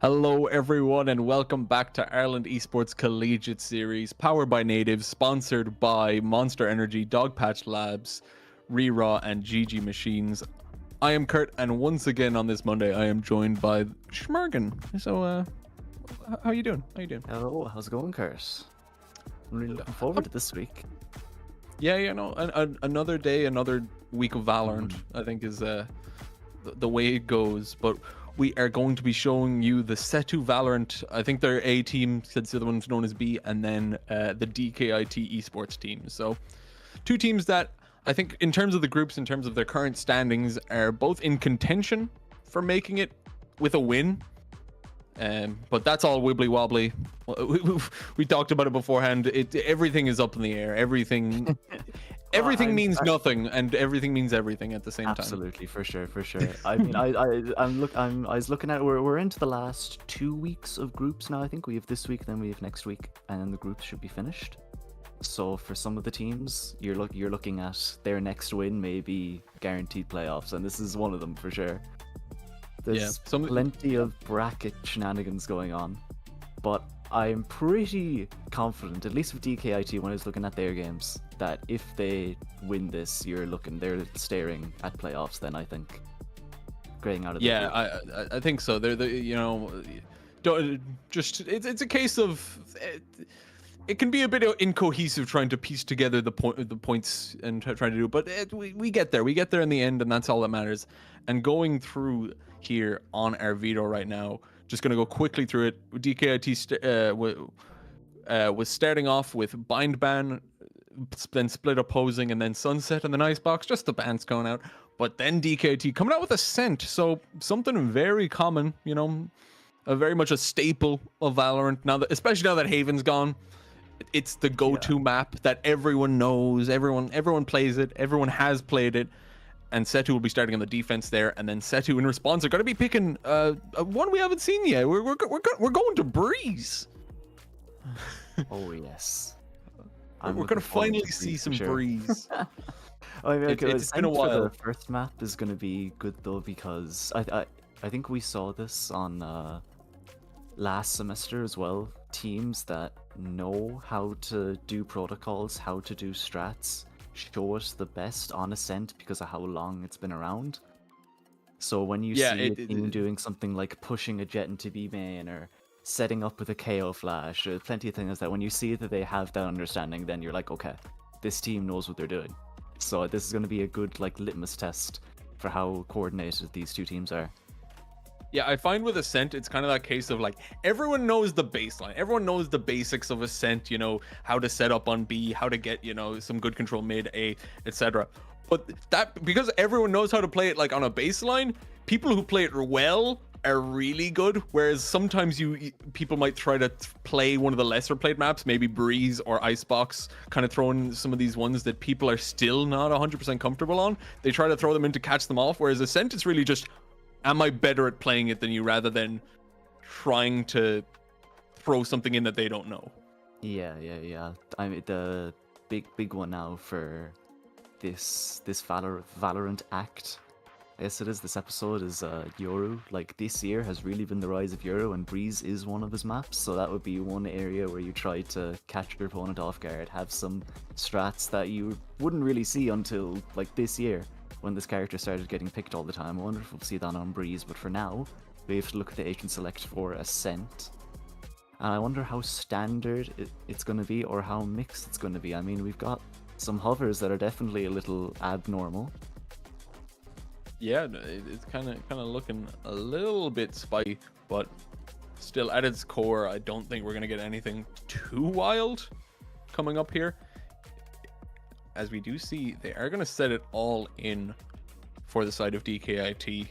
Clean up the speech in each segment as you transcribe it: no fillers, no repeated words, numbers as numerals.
Hello, everyone, and welcome back to Ireland Esports Collegiate Series, powered by Natives, sponsored by Monster Energy, Dogpatch Labs, Reraw, and GG Machines. I am Kurt, and once again on this Monday, I am joined by Schmergen. So, how you doing? How you doing? Hello, how's it going, Kurt? I'm really looking forward to this week. Yeah, no, another day, another week of Valorant, I think is the way it goes, but we are going to be showing you the SETU Valorant. I think they're A team, since the other one's known as B, and then the DKIT Esports team. So, two teams that I think, in terms of the groups, in terms of their current standings, are both in contention for making it with a win. But that's all wibbly wobbly. We talked about it beforehand. Everything is up in the air. Everything means nothing, and everything means everything at the same time. Absolutely, for sure. I mean, I was looking at we're into the last 2 weeks of groups now. I think we have this week, then we have next week, and then the groups should be finished. So for some of the teams, you're looking at their next win, maybe guaranteed playoffs, and this is one of them for sure. There's plenty of bracket shenanigans going on, but I'm pretty confident, at least with DKIT when I was looking at their games, that if they win this, they're staring at playoffs. Then I think, getting out of the I think so. It's a case of it can be a bit incohesive trying to piece together the points and trying to do, but we get there. We get there in the end, and that's all that matters. And going through here on our veto right now, just going to go quickly through it. DKIT was starting off with Bind Ban, then Split Opposing, and then Sunset, and then Icebox, just the bans going out. But then DKIT coming out with Ascent, so something very common, very much a staple of Valorant now, especially now that Haven's gone. It's the go-to map that everyone knows, everyone plays it, everyone has played it. And SETU will be starting on the defense there, and then SETU in response are going to be picking one we haven't seen yet. We're going to Breeze. Oh yes, we're going to finally see some Breeze. I mean, it's been a while. The first map is going to be good though, because I think we saw this on last semester as well. Teams that know how to do protocols, how to do strats, show us the best on Ascent because of how long it's been around. So when you see a team doing something like pushing a jet into B main or setting up with a KO flash, plenty of things that when you see that they have that understanding, then you're like, okay, this team knows what they're doing. So this is going to be a good litmus test for how coordinated these two teams are. Yeah, I find with Ascent, it's kind of that case of everyone knows the baseline. Everyone knows the basics of Ascent, how to set up on B, how to get, some good control mid, A, etc. But that, because everyone knows how to play it on a baseline, people who play it well are really good. Whereas sometimes people might try to play one of the lesser played maps, maybe Breeze or Icebox, kind of throwing some of these ones that people are still not 100% comfortable on. They try to throw them in to catch them off. Whereas Ascent, it's really just, am I better at playing it than you, rather than trying to throw something in that they don't know. Yeah. I mean, the big one now for this Valorant act, I guess it is, this episode, is Yoru. This year has really been the rise of Yoru, and Breeze is one of his maps, so that would be one area where you try to catch your opponent off guard, have some strats that you wouldn't really see until this year, when this character started getting picked all the time. I wonder if we'll see that on Breeze, but for now, we have to look at the agent select for Ascent. And I wonder how standard it's going to be, or how mixed it's going to be. I mean, we've got some hovers that are definitely a little abnormal. Yeah, it's kind of looking a little bit spiky, but still at its core, I don't think we're going to get anything too wild coming up here. As we do see, they are going to set it all in for the side of DKIT.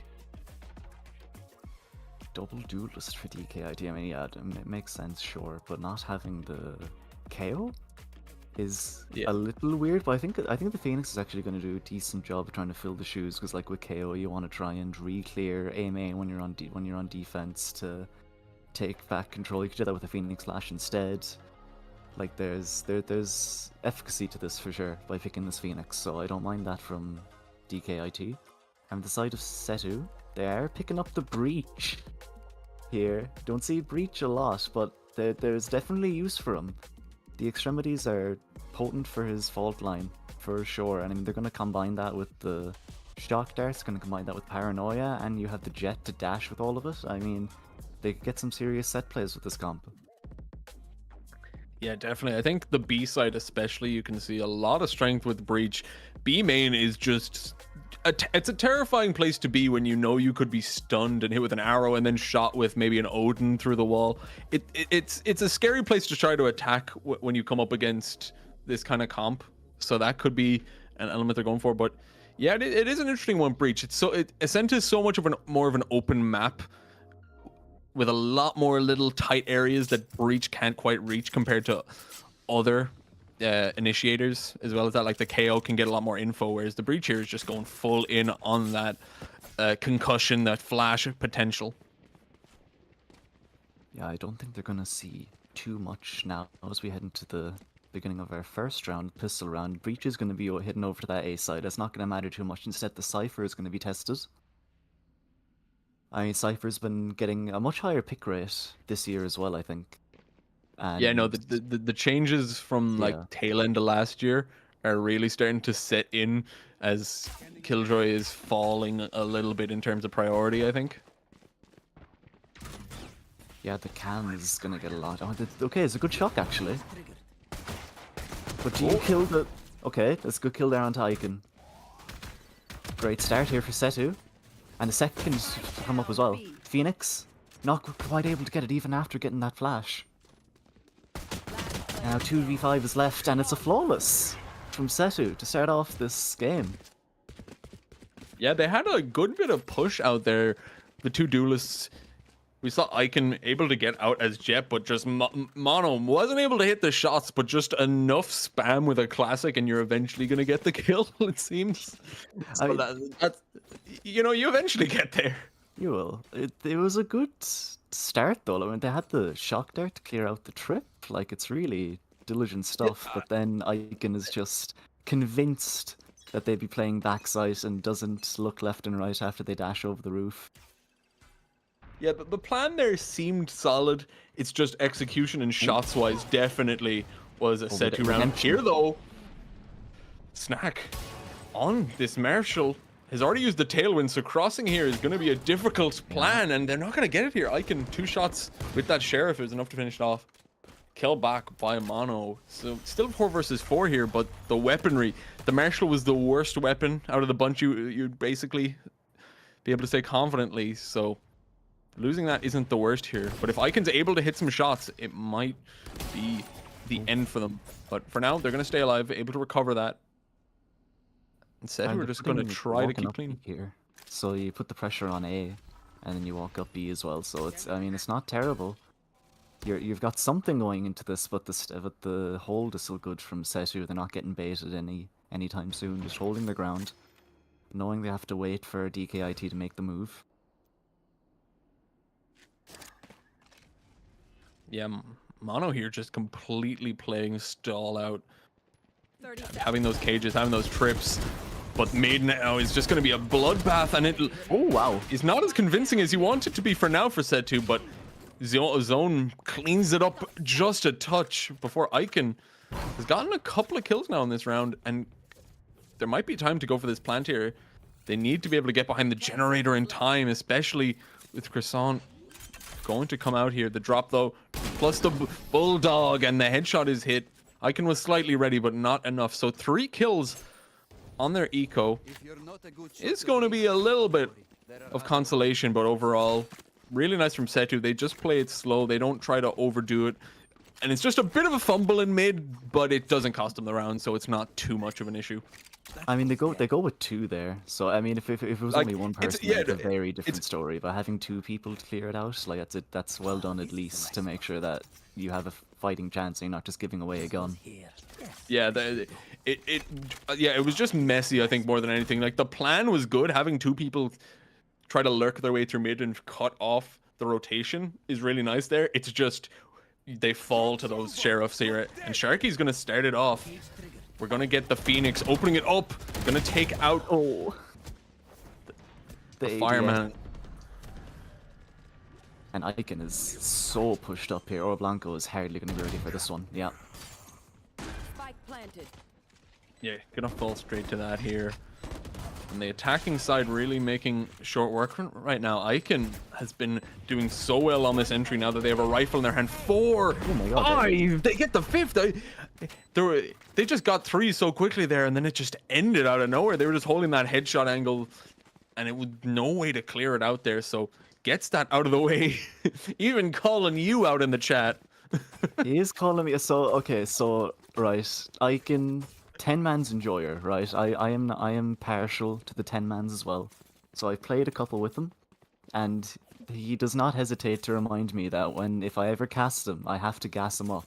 Double duelist for DKIT. I mean, yeah, it makes sense, sure, but not having the KO is a little weird. But I think the Phoenix is actually going to do a decent job of trying to fill the shoes, because with KO, you want to try and re-clear A main when you're on defense to take back control. You could do that with the Phoenix Lash instead. There's efficacy to this for sure by picking this Phoenix, so I don't mind that from DKIT. And the side of SETU, they are picking up the Breach. here. Don't see Breach a lot, but there's definitely use for him. The extremities are potent for his fault line, for sure. And I mean, they're going to combine that with the shock darts, going to combine that with paranoia, and you have the jet to dash with all of it. I mean, they could get some serious set plays with this comp. Yeah, definitely. I think the B side especially, you can see a lot of strength with Breach. B main is just... it's a terrifying place to be when you know you could be stunned and hit with an arrow and then shot with maybe an Odin through the wall. It's a scary place to try to attack when you come up against this kind of comp. So that could be an element they're going for. But yeah, it is an interesting one, Breach. Ascent is so much of more of an open map with a lot more little tight areas that Breach can't quite reach compared to other initiators, as well as that, like the KO can get a lot more info, whereas the Breach here is just going full in on that concussion, that flash potential. Yeah, I don't think they're gonna see too much now as we head into the beginning of our first round, pistol round. Breach is gonna be heading over to that A side. It's not gonna matter too much. Instead, the Cypher is gonna be tested. I mean, Cypher's been getting a much higher pick rate this year as well, I think. And yeah, no, the changes from like tail end of last year are really starting to set in as Killjoy is falling a little bit in terms of priority, I think. Yeah, the cam is gonna get a lot. Oh, okay, it's a good shock actually. But do you kill the... Okay, that's a good kill there onto Icon. Great start here for SETU. And the second to come up as well. Phoenix, not quite able to get it even after getting that flash. Now 2v5 is left, and it's a flawless from SETU to start off this game. Yeah, they had a good bit of push out there, the two duelists. We saw Icon able to get out as Jet, but just Mono wasn't able to hit the shots, but just enough spam with a classic, and you're eventually going to get the kill, it seems. So I mean, that's, you know, you eventually get there. You will. It was a good start, though. I mean, they had the shock dart to clear out the trip. Like, it's really diligent stuff, but then Icon is just convinced that they'd be playing backside and doesn't look left and right after they dash over the roof. Yeah, the plan there seemed solid. It's just execution and shots-wise definitely was a SETU round. Here, though, Snack on this Marshall has already used the Tailwind, so crossing here is going to be a difficult plan, and they're not going to get it here. Icon, 2 shots with that Sheriff is enough to finish it off. Kill back by Mono. So still 4 versus 4 here, but the weaponry. The Marshall was the worst weapon out of the bunch you'd basically be able to say confidently, so... losing that isn't the worst here, but if Icon's able to hit some shots, it might be the end for them. But for now, they're going to stay alive, able to recover that. Instead, we're just going to try to keep clean here. So you put the pressure on A, and then you walk up B as well. So it's, I mean, it's not terrible. You've got something going into this, but the hold is still good from SETU. They're not getting baited anytime soon. Just holding their ground, knowing they have to wait for DKIT to make the move. Yeah, Mono here just completely playing stall out. Having those cages, having those trips. But Maiden now is just going to be a bloodbath, and it is not as convincing as you want it to be for now for SETU, but Zone cleans it up just a touch before Icon has gotten a couple of kills now in this round, and there might be time to go for this plant here. They need to be able to get behind the generator in time, especially with Croissant going to come out here. The drop though, plus the Bulldog, and the headshot is hit. Icon was slightly ready, but not enough. So 3 kills on their eco is going to be a little bit of consolation, but overall, really nice from SETU. They just play it slow. They don't try to overdo it. And it's just a bit of a fumble in mid, but it doesn't cost them the round, so it's not too much of an issue. I mean, they go with 2 there. So I mean, if it was like, only one person, it's a very different story. But having 2 people to clear it out, like that's well done at least to make sure that you have a fighting chance and you're not just giving away a gun. Yeah, it was just messy, I think, more than anything. Like, the plan was good. Having 2 people try to lurk their way through mid and cut off the rotation is really nice there. It's just they fall to those sheriffs here, and Sharky's gonna start it off. We're gonna get the Phoenix opening it up, gonna take out the fireman. And Icon is so pushed up here. Oro Blanco is hardly going to be ready for this one. Yeah. Spike planted. Yeah, gonna fall straight to that here. And the attacking side really making short work right now. Icon has been doing so well on this entry now that they have a rifle in their hand. 4, Oh my God, 5, they get the 5th. They just got 3 so quickly there, and then it just ended out of nowhere. They were just holding that headshot angle, and it was no way to clear it out there. So gets that out of the way. Even calling you out in the chat. He is calling me. So right, Icon 10-man's enjoyer, right? I am partial to the 10-mans as well. So I played a couple with him, and he does not hesitate to remind me that if I ever cast him, I have to gas him up.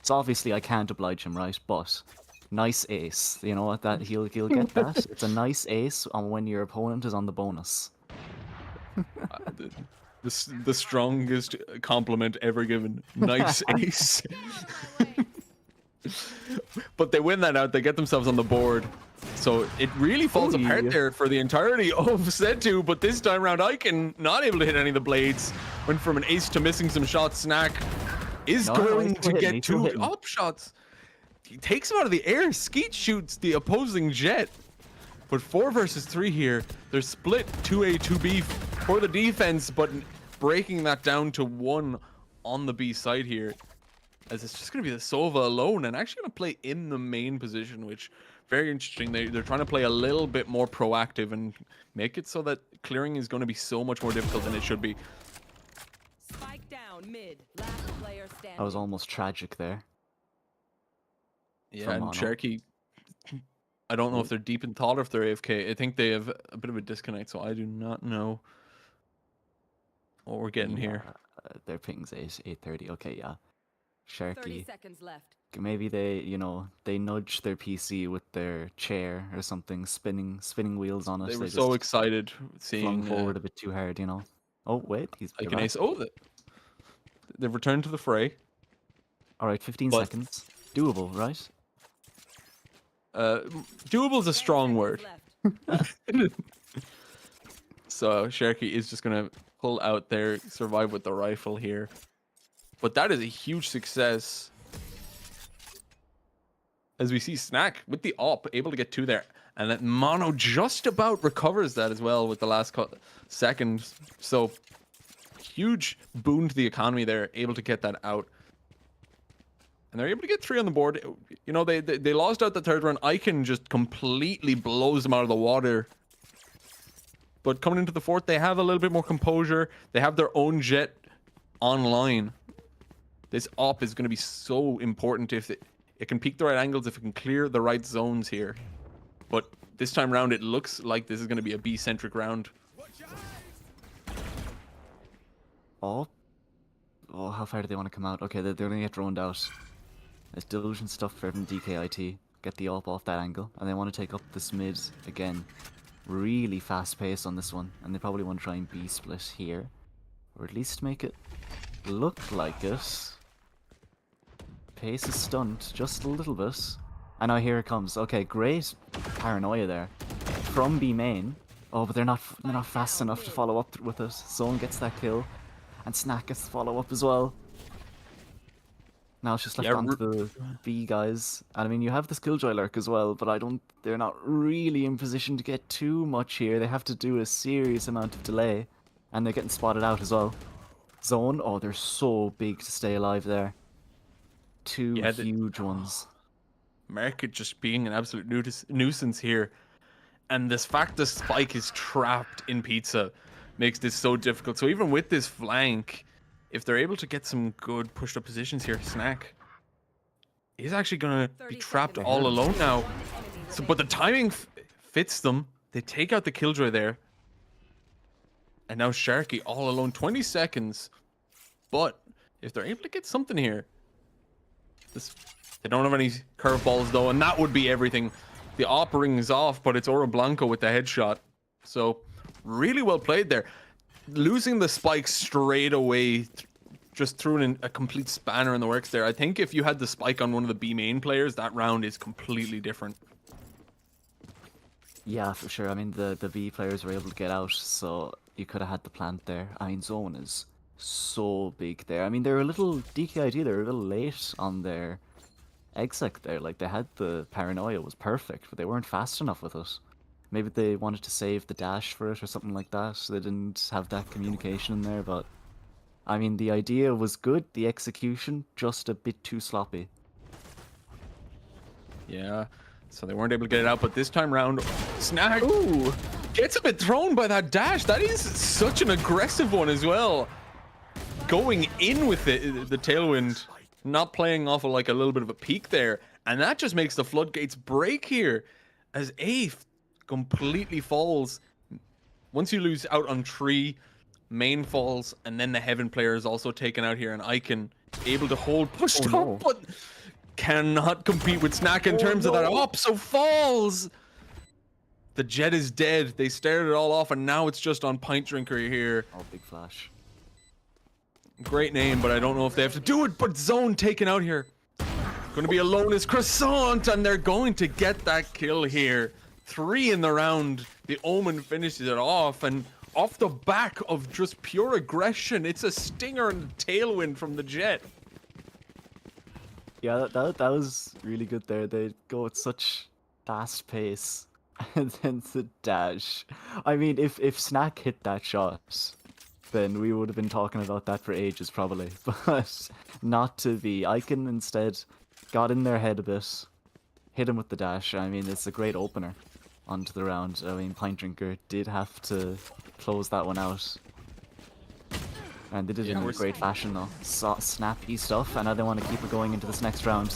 So obviously I can't oblige him, right? But nice ace, you know what? That he'll get that. It's a nice ace on when your opponent is on the bonus. The strongest compliment ever given. Nice ace. But they win that out. They get themselves on the board. So it really falls apart there for the entirety of SETU. But this time around, Icon not able to hit any of the blades. Went from an ace to missing some shots. Snack is going to get 2 up shots. He takes him out of the air. Skeet shoots the opposing jet. But 4 versus 3 here. They're split 2A, 2B for the defense, but breaking that down to 1 on the B side here. As it's just going to be the Sova alone and actually going to play in the main position, which very interesting. They're trying to play a little bit more proactive and make it so that clearing is going to be so much more difficult than it should be. Spike down mid. Last player standing. That was almost tragic there. Yeah, and Cherokee, I don't know if they're deep in thought or if they're AFK. I think they have a bit of a disconnect, so I do not know what we're getting here. Their ping's 8:30. Okay, yeah. 30 Cherokee. seconds left. Maybe they nudge their PC with their chair or something, spinning wheels on it. They were so just excited seeing flung forward a bit too hard, you know. Oh wait, he's like an ace. Oh, they've returned to the fray. All right, 15 seconds. Doable, right? Doable is a strong word. Left. So Cherokee is just gonna pull out there, survive with the rifle here. But that is a huge success. As we see Snack with the op, able to get 2 there. And that Mono just about recovers that as well with the last second. So huge boon to the economy there, able to get that out. And they're able to get 3 on the board. You know, they lost out the 3rd round. Icon just completely blows them out of the water. But coming into the 4th, they have a little bit more composure. They have their own jet online. This op is going to be so important if it can peek the right angles, if it can clear the right zones here. But this time around, it looks like this is going to be a B-centric round. Oh, how far do they want to come out? Okay, they're going to get droned out. There's delusion stuff from DKIT. Get the op off that angle. And they want to take up this mid again. Really fast pace on this one. And they probably want to try and B-split here. Or at least make it look like it. Pace is stunned just a little bit. And now here it comes. Okay, great paranoia there from B main. Oh, but they're not fast enough to follow up with it. Zone gets that kill, and Snack gets the follow up as well. Now it's just left on to the B guys. And I mean, you have this Killjoy lurk as well, but they're not really in position to get too much here. They have to do a serious amount of delay, and they're getting spotted out as well. Zone, oh, they're so big to stay alive there. 2 huge ones. Market just being an absolute nuisance here. And this fact the Spike is trapped in Pizza makes this so difficult. So even with this flank, if they're able to get some good pushed up positions here, Snack is actually going to be trapped all alone now. So, but the timing fits them. They take out the Killjoy there. And now Sharky all alone, 20 seconds. But if they're able to get something here, they don't have any curveballs though, and that would be everything. The op rings off, but it's Oro Blanco with the headshot. So really well played there. Losing the spike straight away just threw in a complete spanner in the works there. I think if you had the spike on one of the B main players, that round is completely different. Yeah, for sure. I mean, the B players were able to get out, so you could have had the plant there. I mean, Zone is so big there. I mean, they're a little DKIT. They're a little late on their exec there. Like they had the paranoia was perfect, but they weren't fast enough with it. Maybe they wanted to save the dash for it or something like that. So they didn't have that communication in there. But I mean, the idea was good. The execution just a bit too sloppy. Yeah, so they weren't able to get it out, but this time round, Snag, ooh, gets a bit thrown by that dash. That is such an aggressive one as well. Going in with the tailwind, not playing off of like a little bit of a peak there, and that just makes the floodgates break here as A completely falls. Once you lose out on 3, main falls, and then the Heaven player is also taken out here, and Icon able to hold pushed up, but cannot compete with Snack in terms of that up, so falls. The Jet is dead. They started it all off, and now it's just on Pint Drinker here. Oh, big flash. Great name, but I don't know if they have to do it. But Zone taken out here. Going to be alone as Croissant, and they're going to get that kill here. 3 in the round. The Omen finishes it off, and off the back of just pure aggression, it's a stinger and a tailwind from the Jet. Yeah, that was really good there. They go at such fast pace, and then the dash. I mean, if Snack hit that shot, then we would have been talking about that for ages probably. But not to be. Icon instead got in their head a bit, hit him with the dash. I mean, it's a great opener onto the round. I mean, Pint Drinker did have to close that one out. And they did it in a great fashion though. Snappy stuff, and now they want to keep it going into this next round.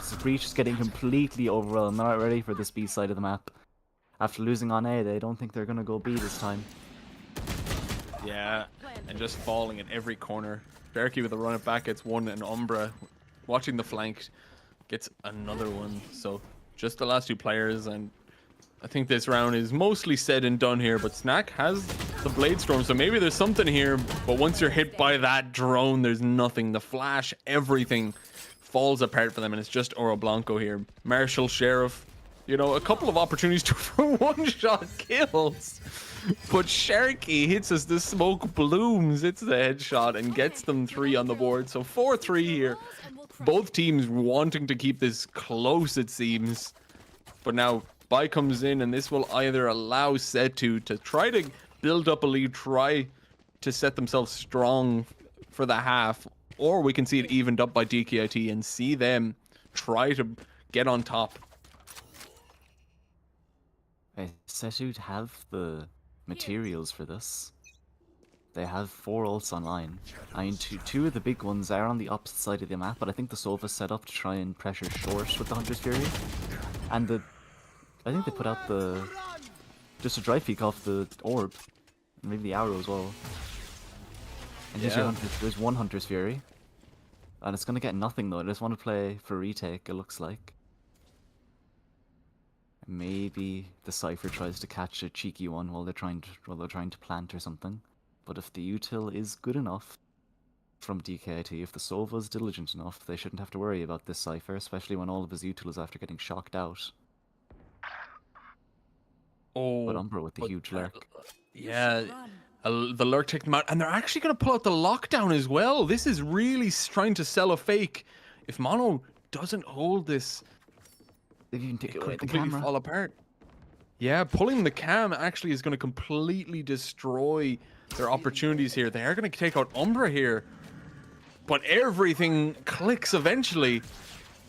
The Breach is getting completely overwhelmed. They're not ready for this B side of the map. After losing on A, they don't think they're going to go B this time. Yeah, and just falling in every corner. Berkey with a run it back gets one, and Umbra watching the flank gets another one. So just the last 2 players, and I think this round is mostly said and done here, but Snack has the Blade Storm, so maybe there's something here, but once you're hit by that drone, there's nothing. The flash, everything falls apart for them, and it's just Oro Blanco here. Marshall, Sheriff, you know, a couple of opportunities for one-shot kills, but Sharky hits as the smoke blooms, hits the headshot, and gets them 3 on the board, so 4-3 here. Both teams wanting to keep this close, it seems, but now Bai comes in, and this will either allow SETU to try to build up a lead, try to set themselves strong for the half, or we can see it evened up by DKIT and see them try to get on top. SETU have the materials for this. They have 4 ults online. I mean, two of the big ones are on the opposite side of the map, but I think the Sova's set up to try and pressure short with the Hunter's Fury. And I think they put out just a dry peek off the orb, and maybe the arrow as well. And here's your there's one Hunter's Fury, and it's gonna get nothing though. I just want to play for retake. It looks like maybe the Cypher tries to catch a cheeky one while they're trying to plant or something. But if the util is good enough from DKIT, if the Sova's diligent enough, they shouldn't have to worry about this Cypher, especially when all of his util is after getting shocked out. Oh, but Umbra with the huge lurk. Yeah, the lurk took them out, and they're actually going to pull out the lockdown as well. This is really trying to sell a fake. If Mono doesn't hold this, they even take it away could the completely camera. fall apart. Yeah, pulling the cam actually is going to completely destroy their opportunities here. They are going to take out Umbra here, but everything clicks eventually.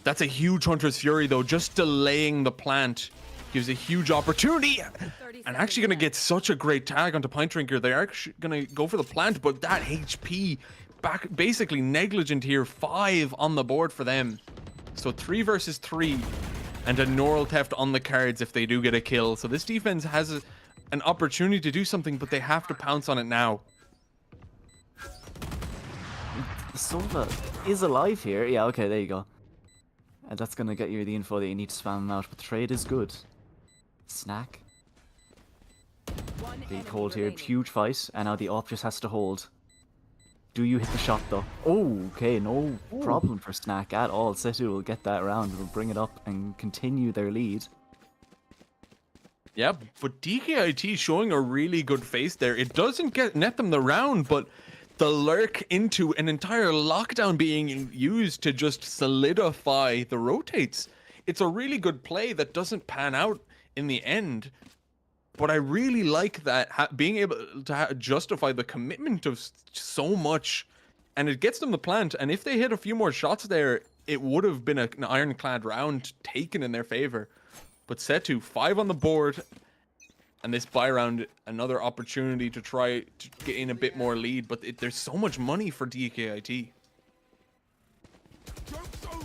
That's a huge Hunter's Fury though, just delaying the plant. Gives a huge opportunity, and actually going to get such a great tag onto Pint Drinker. They're actually going to go for the plant, but that HP back basically negligent here. 5 on the board for them, so 3 versus 3, and a Neural Theft on the cards if they do get a kill. So this defense has an opportunity to do something, but they have to pounce on it now. Sova is alive here. Yeah, okay, there you go. And that's going to get you the info that you need to spam him out, but the trade is good. Snack. Big hold here, huge fight, and now the op just has to hold. Do you hit the shot though? Oh, okay, no problem for Snack at all. SETU will get that round and will bring it up and continue their lead. Yeah, but DKIT showing a really good face there. It doesn't net them the round, but the lurk into an entire lockdown being used to just solidify the rotates. It's a really good play that doesn't pan out in the end, but I really like that being able to justify the commitment of so much, and it gets them the plant. And if they hit a few more shots there, it would have been an ironclad round taken in their favor. But SETU 5 on the board, and this buy round, another opportunity to try to get in a bit more lead. But there's so much money for DKIT.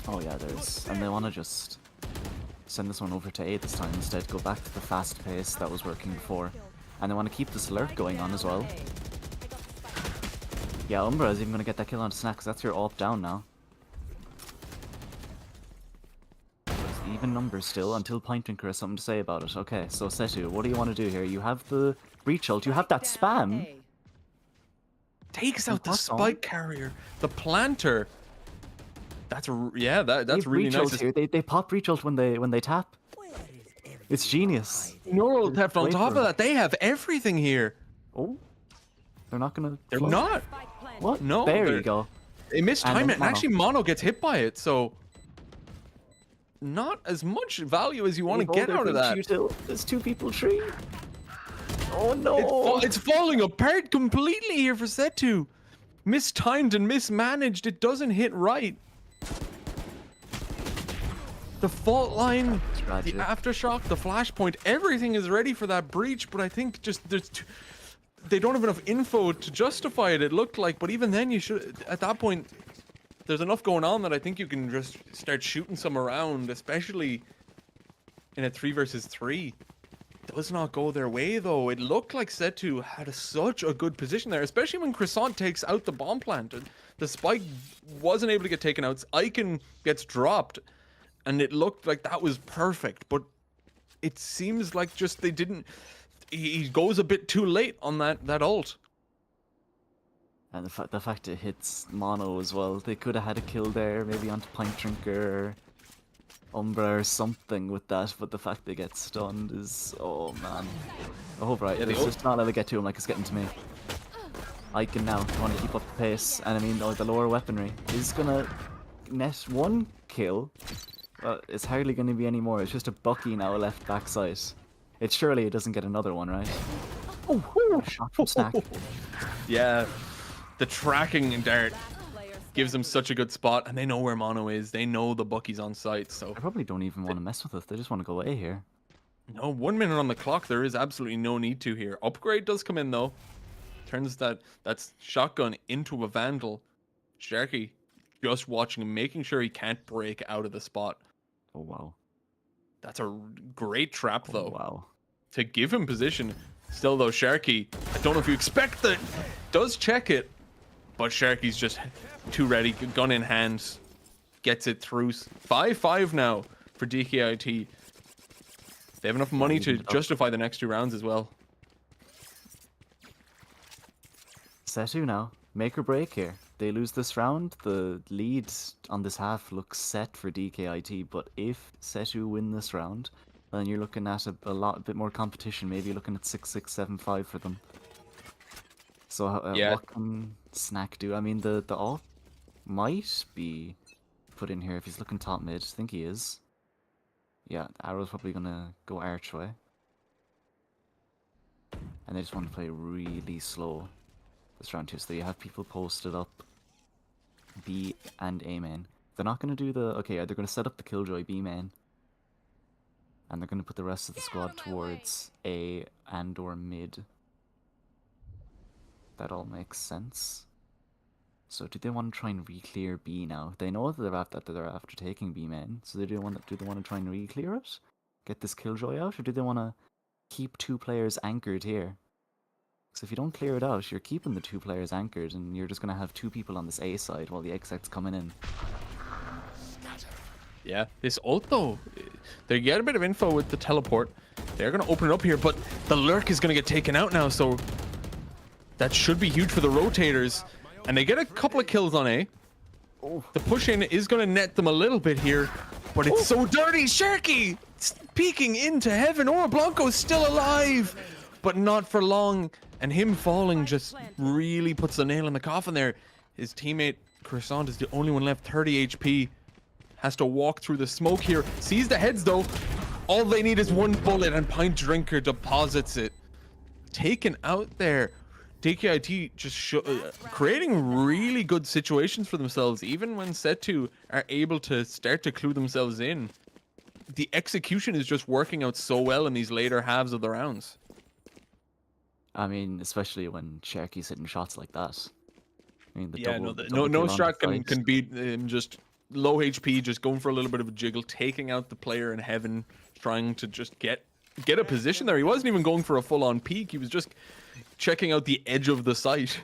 Oh yeah, there's, and they want to just send this one over to A this time instead, go back to the fast pace that was working before. And they want to keep this alert going on as well. Yeah, Umbra is even going to get that kill on Snack, because that's your AWP down now. There's even numbers still, until Point Drinker has something to say about it. Okay, so SETU, what do you want to do here? You have the breach ult, you have that spam. Takes out the spike carrier, the planter. That's that's really nice. Here. They pop breach ult when they tap. It's genius. Neural theft on top of that. They have everything here. Oh, they're not gonna. They're not. What? No. There you go. They missed time it, and actually Mono gets hit by it. So not as much value as you want to get out of that. There's 2 people tree. Oh no! It's falling apart completely here for SETU. Mistimed and mismanaged. It doesn't hit right. The fault line, the aftershock, the flashpoint, everything is ready for that breach, but I think just they don't have enough info to justify it, it looked like. But even then, you should, at that point, there's enough going on that I think you can just start shooting some around, especially in a 3 versus 3. Does not go their way though. It looked like SETU had such a good position there, especially when Croissant takes out the bomb plant. The spike wasn't able to get taken out. Icon gets dropped. And it looked like that was perfect, but it seems like just they didn't. He goes a bit too late on that ult. And the fact it hits Mono as well. They could have had a kill there, maybe onto Pint Drinker, or Umbra or something with that. But the fact they get stunned is, oh man. I hope right. It's just not let it get to him like it's getting to me. Icon now want to keep up the pace, and I mean the lower weaponry is gonna net 1 kill. Well, it's hardly going to be any more. It's just a Bucky now left backside. It surely it doesn't get another one, right? Oh, shot from Snack. Yeah, the tracking in Dart gives them such a good spot, and they know where Mono is. They know the Bucky's on site, so I probably don't even want to mess with it. They just want to go away here. No, 1 minute on the clock. There is absolutely no need to here. Upgrade does come in though. Turns that's shotgun into a Vandal. Sharky just watching him, making sure he can't break out of the spot. Oh wow. That's a great trap though. Oh, wow. To give him position. Still though, Sharky, I don't know if you expect that. Does check it, but Sharky's just too ready. Gun in hand. Gets it through. 5-5 now for DKIT. They have enough money to justify the next 2 rounds as well. SETU now. Make or break here. They lose this round, the lead on this half looks set for DKIT, but if SETU win this round, then you're looking at a bit more competition. Maybe you're looking at 6-6, 7-5 for them. So yeah. What can Snack do? I mean, the AWP might be put in here if he's looking top mid. I think he is. Yeah, the arrow's probably gonna go archway. And they just want to play really slow this round too, so you have people posted up B and A main. They're not going to do the... Okay, they're going to set up the Killjoy B main. And they're going to put the rest of the squad towards A and or mid. That all makes sense. So do they want to try and re-clear B now? They know that they're after taking B main. So do they want to try and re-clear it? Get this Killjoy out? Or do they want to keep 2 players anchored here? So if you don't clear it out, you're keeping the 2 players anchored, and you're just going to have 2 people on this A side while the exec's coming in. Yeah, this ult though, they get a bit of info with the teleport. They're going to open it up here, but the lurk is going to get taken out now, so that should be huge for the rotators. And they get a couple of kills on A. Oh. The push in is going to net them a little bit here, but it's so dirty. Sharky peeking into heaven. Blanco's still alive. but not for long. And him falling just really puts the nail in the coffin there. His teammate Croissant is the only one left, 30 HP. Has to walk through the smoke here. Sees the heads though. All they need is one bullet, and Pint Drinker deposits it. Taken out there. DKIT just creating really good situations for themselves, even when SETU are able to start to clue themselves in. The execution is just working out so well in these later halves of the rounds. I mean, especially when Cherokee's hitting shots like that. I mean, the Yeah, double, no double strat kill on the can side. beat him. Just low HP, just going for a little bit of a jiggle, taking out the player in heaven, trying to just get a position there. He wasn't even going for a full-on peek. He was just checking out the edge of the site.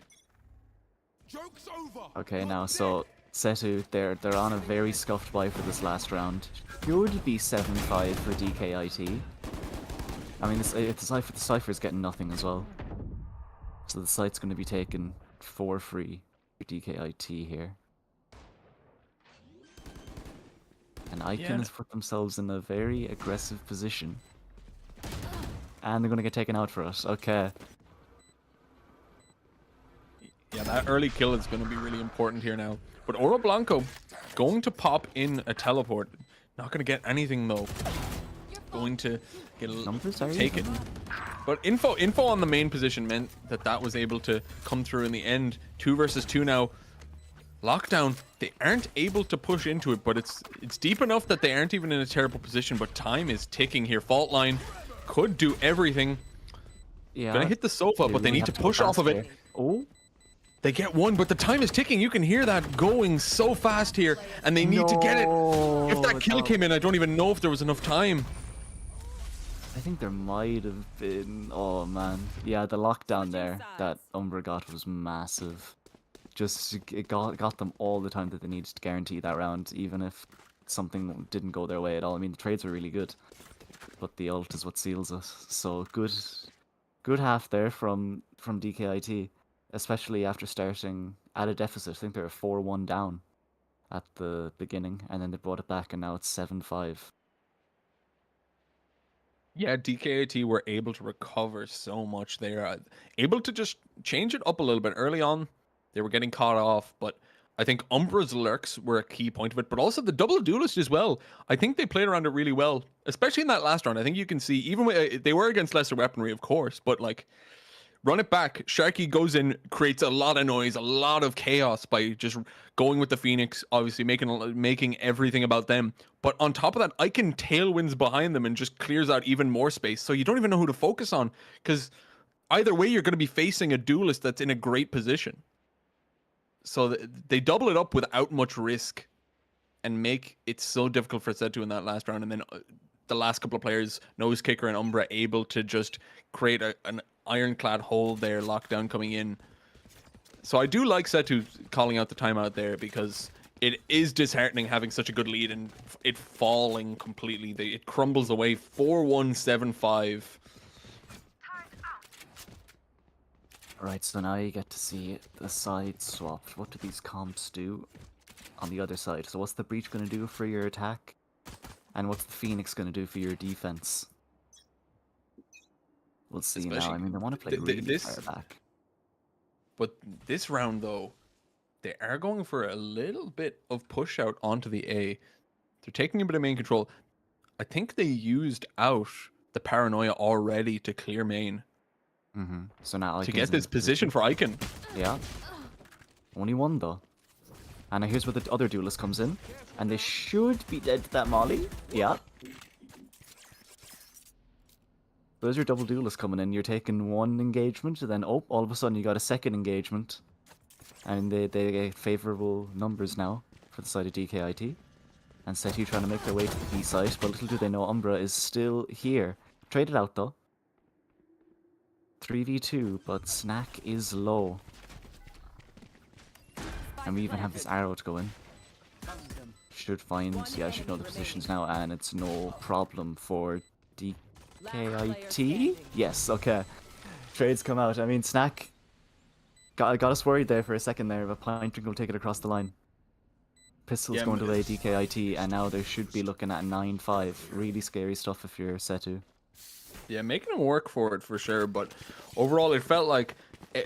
Okay, now so SETU, they're on a very scuffed buy for this last round. Should be 7-5 for DKIT. I mean, the Cypher's getting nothing as well. So the site's going to be taken for free for DKIT here. And Icon has put themselves in a very aggressive position. And they're going to get taken out for us. Okay. Yeah, that early kill is going to be really important here now. But Oro Blanco going to pop in a teleport. Not going to get anything though. Going to get take it. But info on the main position meant that was able to come through in the end. 2 versus 2 now. Lockdown, they aren't able to push into it, but it's deep enough that they aren't even in a terrible position. But time is ticking here. Fault line could do everything. Yeah. Gonna hit the sofa, but they need to push off of it. Oh. They get one, but the time is ticking. You can hear that going so fast here, and they need to get it. If that kill came in, I don't even know if there was enough time. I think there might have been. Oh man, yeah, the lockdown there that Umbra got was massive. Just it got them all the time that they needed to guarantee that round, even if something didn't go their way at all. I mean, the trades were really good, but the ult is what seals us. So good half there from DKIT, especially after starting at a deficit. I think they were 4-1 down at the beginning, and then they brought it back, and now it's 7-5. Yeah, DKIT were able to recover so much. They are able to just change it up a little bit. Early on, they were getting caught off, but I think Umbra's lurks were a key point of it, but also the double duelist as well. I think they played around it really well, especially in that last round. I think you can see, even when they were against lesser weaponry, of course, but like, run it back. Sharky goes in, creates a lot of noise, a lot of chaos by just going with the Phoenix, obviously making everything about them. But on top of that, Icon tailwinds behind them and just clears out even more space. So you don't even know who to focus on, because either way, you're going to be facing a duelist that's in a great position. So they double it up without much risk and make it so difficult for SETU in that last round. And then the last couple of players, Nose Kicker and Umbra, able to just create an ironclad hole there, lockdown coming in. So I do like SETU calling out the timeout there, because it is disheartening having such a good lead and it falling completely. It crumbles away 4-1, 7-5. Right, so now you get to see the side swapped. What do these comps do on the other side? So what's the Breach going to do for your attack? And what's the Phoenix going to do for your defense? We'll see now. I mean, they want to play really far back. But this round, though, they are going for a little bit of push out onto the A. They're taking a bit of main control. I think they used out the paranoia already to clear main. So now to get this position for Icon. Yeah. Only one though. And now here's where the other duelist comes in. And they should be dead to that molly. Yeah. Those are double duelists coming in. You're taking one engagement, and then all of a sudden you got a second engagement. And they get favourable numbers now for the side of DKIT. And SETU trying to make their way to the B side, but little do they know Umbra is still here. Traded out though. 3v2, but Snack is low. And we even have this arrow to go in. Should find, yeah, I should know the positions now, and it's no problem for DKIT? Yes, okay. Trades come out. I mean, Snack got us worried there for a second there, but Pint Drink will take it across the line. Pistols going to lay DKIT, and now they should be looking at 9-5. Really scary stuff if you're SETU. Yeah, making them work for it for sure, but overall it felt like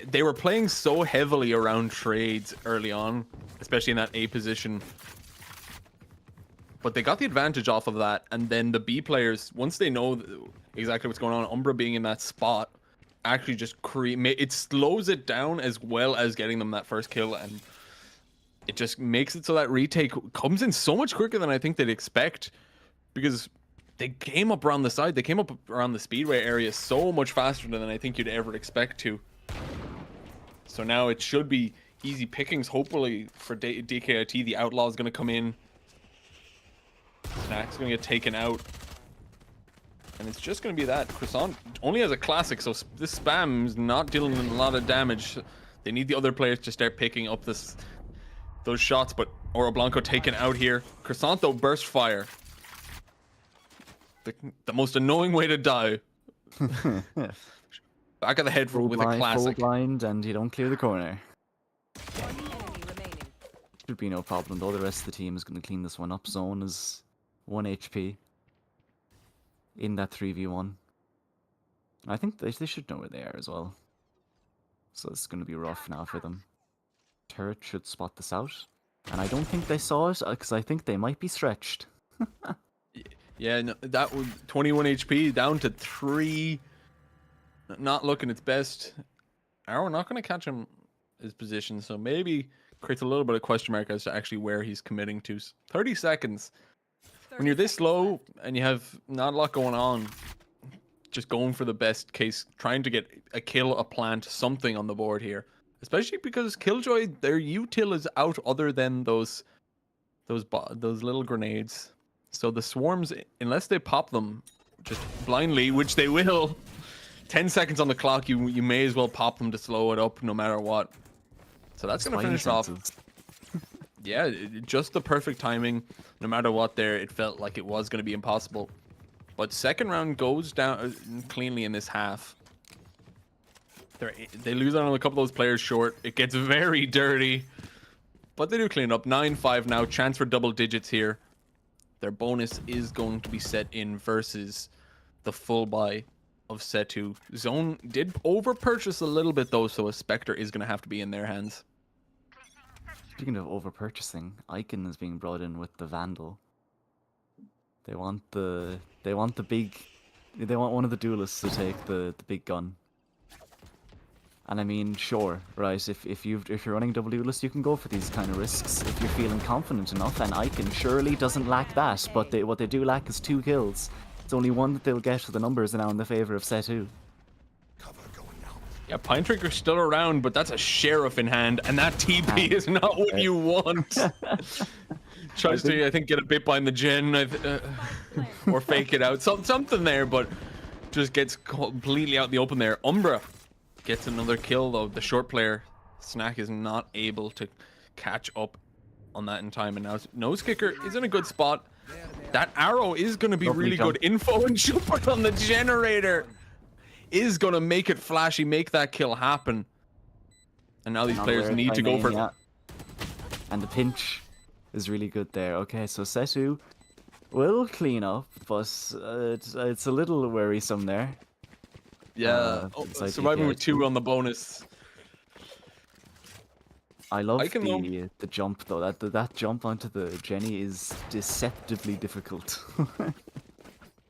they were playing so heavily around trades early on, especially in that A position. But they got the advantage off of that, and then the B players, once they know exactly what's going on, Umbra being in that spot, actually just it slows it down as well as getting them that first kill, and it just makes it so that retake comes in so much quicker than I think they'd expect, because they came up around the side, they came up around the speedway area so much faster than I think you'd ever expect to. So now it should be easy pickings, hopefully, for DKIT. The Outlaw is going to come in. Snack's going to get taken out. And it's just going to be that. Croissant only has a classic, so this spam's not dealing a lot of damage. They need the other players to start picking up those shots, but Oro Blanco taken out here. Croissant, though, burst fire. The most annoying way to die. Back of the head with a classic. Full blind, and you don't clear the corner. One enemy remaining. Should be no problem, though. The rest of the team is going to clean this one up. Zone is 1 HP in that 3v1. I think they should know where they are as well. So it's going to be rough now for them. Turret should spot this out. And I don't think they saw it, because I think they might be stretched. Yeah, no, that was 21 HP down to 3. Not looking its best. Arrow not going to catch him his position, so maybe creates a little bit of question mark as to actually where he's committing to. 30 seconds. When you're this low and you have not a lot going on, just going for the best case, trying to get a kill, a plant, something on the board here. Especially because Killjoy, their util is out other than those little grenades. So the swarms, unless they pop them just blindly, which they will, 10 seconds on the clock, you may as well pop them to slow it up no matter what. So that's going to finish off. Yeah, just the perfect timing. No matter what there, it felt like it was going to be impossible. But second round goes down cleanly in this half. They lose out on a couple of those players short. It gets very dirty. But they do clean up. 9-5 now. Chance for double digits here. Their bonus is going to be set in versus the full buy of SETU. Zone did over-purchase a little bit, though, so a Spectre is going to have to be in their hands. Speaking of over-purchasing, Icon is being brought in with the Vandal. They want one of the duelists to take the big gun. And I mean, sure, right, if you're running double duelist, you can go for these kind of risks if you're feeling confident enough, and Icon surely doesn't lack that, but what they do lack is 2 kills. It's only 1 that they'll get, with the numbers are now in the favor of SETU. Yeah, Pine Trigger's still around, but that's a Sheriff in hand, and that TP is not what you want. Tries to, I think, get a bit behind the gen, or fake it out. Something there, but just gets completely out in the open there. Umbra gets another kill, though. The short player, Snack, is not able to catch up on that in time. And now Nose Kicker is in a good spot. That arrow is going to be really good info, and Schubert on the generator is going to make it flashy, make that kill happen. And now these players need to go for it. And the pinch is really good there. Okay, so SETU will clean up, but it's a little worrisome there. Yeah, surviving with 2 on the bonus. I love the jump, though. That jump onto the Jenny is deceptively difficult.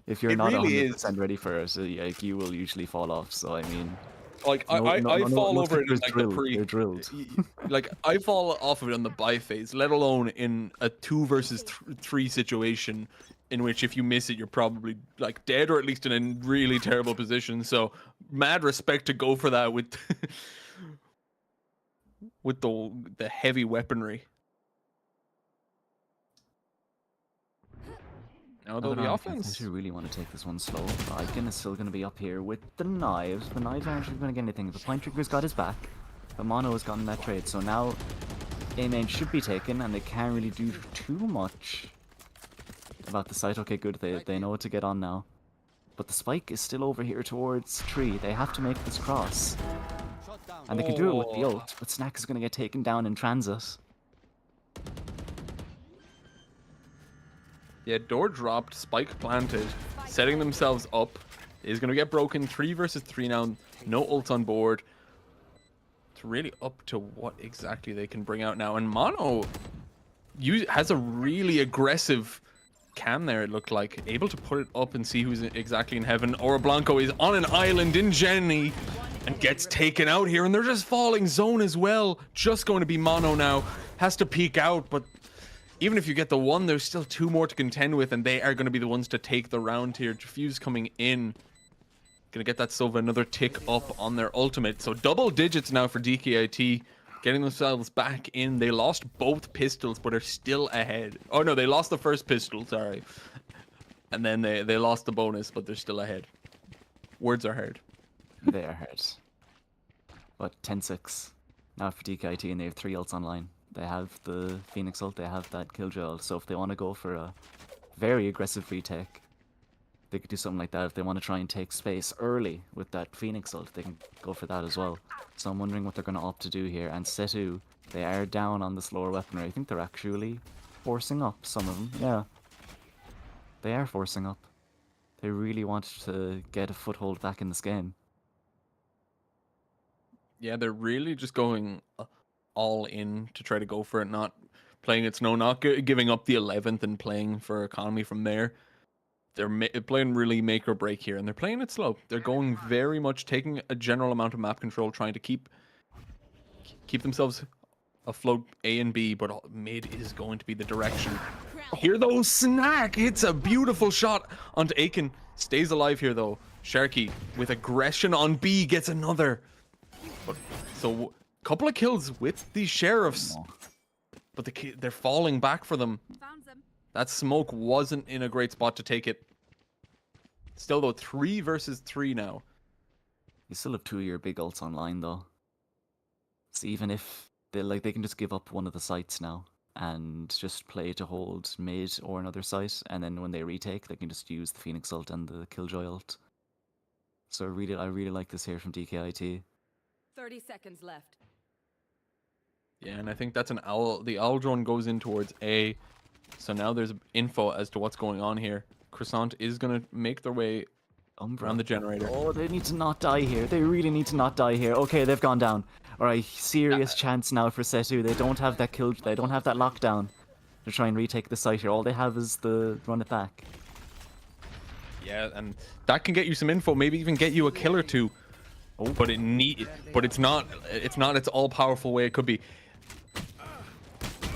If you're not 100% ready for it, like, you will usually fall off. So I mean, like I fall over it in like the pre. They're drilled. Like I fall off of it on the buy phase, let alone in a 2 versus 3 situation, in which if you miss it, you're probably like dead, or at least in a really terrible position. So mad respect to go for that with with the heavy weaponry. Now though the offense, you really want to take this one slow. Icon is still going to be up here with the knives. The knives aren't actually going to get anything. The Point Trigger's got his back. The Mono has gotten that trade, so now A main should be taken, and they can't really do too much about the site. Okay, good. They know what to get on now. But the spike is still over here towards tree. They have to make this cross. And they can do it with the ult, but Snack is going to get taken down in transit. Yeah, door dropped, spike planted, setting themselves up is going to get broken. 3 versus 3 now. No ults on board. It's really up to what exactly they can bring out now. And Mono has a really aggressive cam there, it looked like. Able to put it up and see who's exactly in heaven. Ora Blanco is on an island in Jenny and gets taken out here. And they're just falling zone as well. Just going to be Mono now. Has to peek out, but even if you get the one, there's still 2 more to contend with, and they are going to be the ones to take the round here. Diffuse coming in. Gonna get that Sova another tick up on their ultimate. So double digits now for DKIT. Getting themselves back in. They lost both pistols, but are still ahead. Oh no, they lost the first pistol, sorry. And then they lost the bonus, but they're still ahead. Words are hard. They are hard. But 10-6 now for DKIT, and they have 3 ults online. They have the Phoenix ult, they have that Killjoy ult, so if they want to go for a very aggressive retake, they could do something like that. If they want to try and take space early with that Phoenix ult, they can go for that as well. So I'm wondering what they're going to opt to do here. And SETU, they are down on the slower weaponry. I think they're actually forcing up, some of them. Yeah. They are forcing up. They really want to get a foothold back in this game. Yeah, they're really just going all in to try to go for it, not playing it slow, not giving up the 11th and playing for economy from there. They're playing really make or break here, and they're playing it slow. They're going very much taking a general amount of map control, trying to keep themselves afloat A and B, but mid is going to be the direction. Here though, Snack hits a beautiful shot onto Aiken. Stays alive here though. Sharky with aggression on B gets another. But, so couple of kills with the sheriffs, but they're falling back for them. That smoke wasn't in a great spot to take it. Still though, 3 versus 3 now. You still have 2 of your big ults online though. So even if they can just give up one of the sites now and just play to hold mid or another site, and then when they retake, they can just use the Phoenix ult and the Killjoy ult. So I really like this here from DKIT. 30 seconds left. Yeah, and I think that's an owl. The owl drone goes in towards A. So now there's info as to what's going on here. Croissant is going to make their way around the generator. Oh, they need to not die here. They really need to not die here. Okay, they've gone down. Alright, serious chance now for SETU. They don't have that kill. They don't have that lockdown to try and retake the site here. All they have is the run it back. Yeah, and that can get you some info. Maybe even get you a kill or 2. Oh, but it's not its all-powerful way it could be.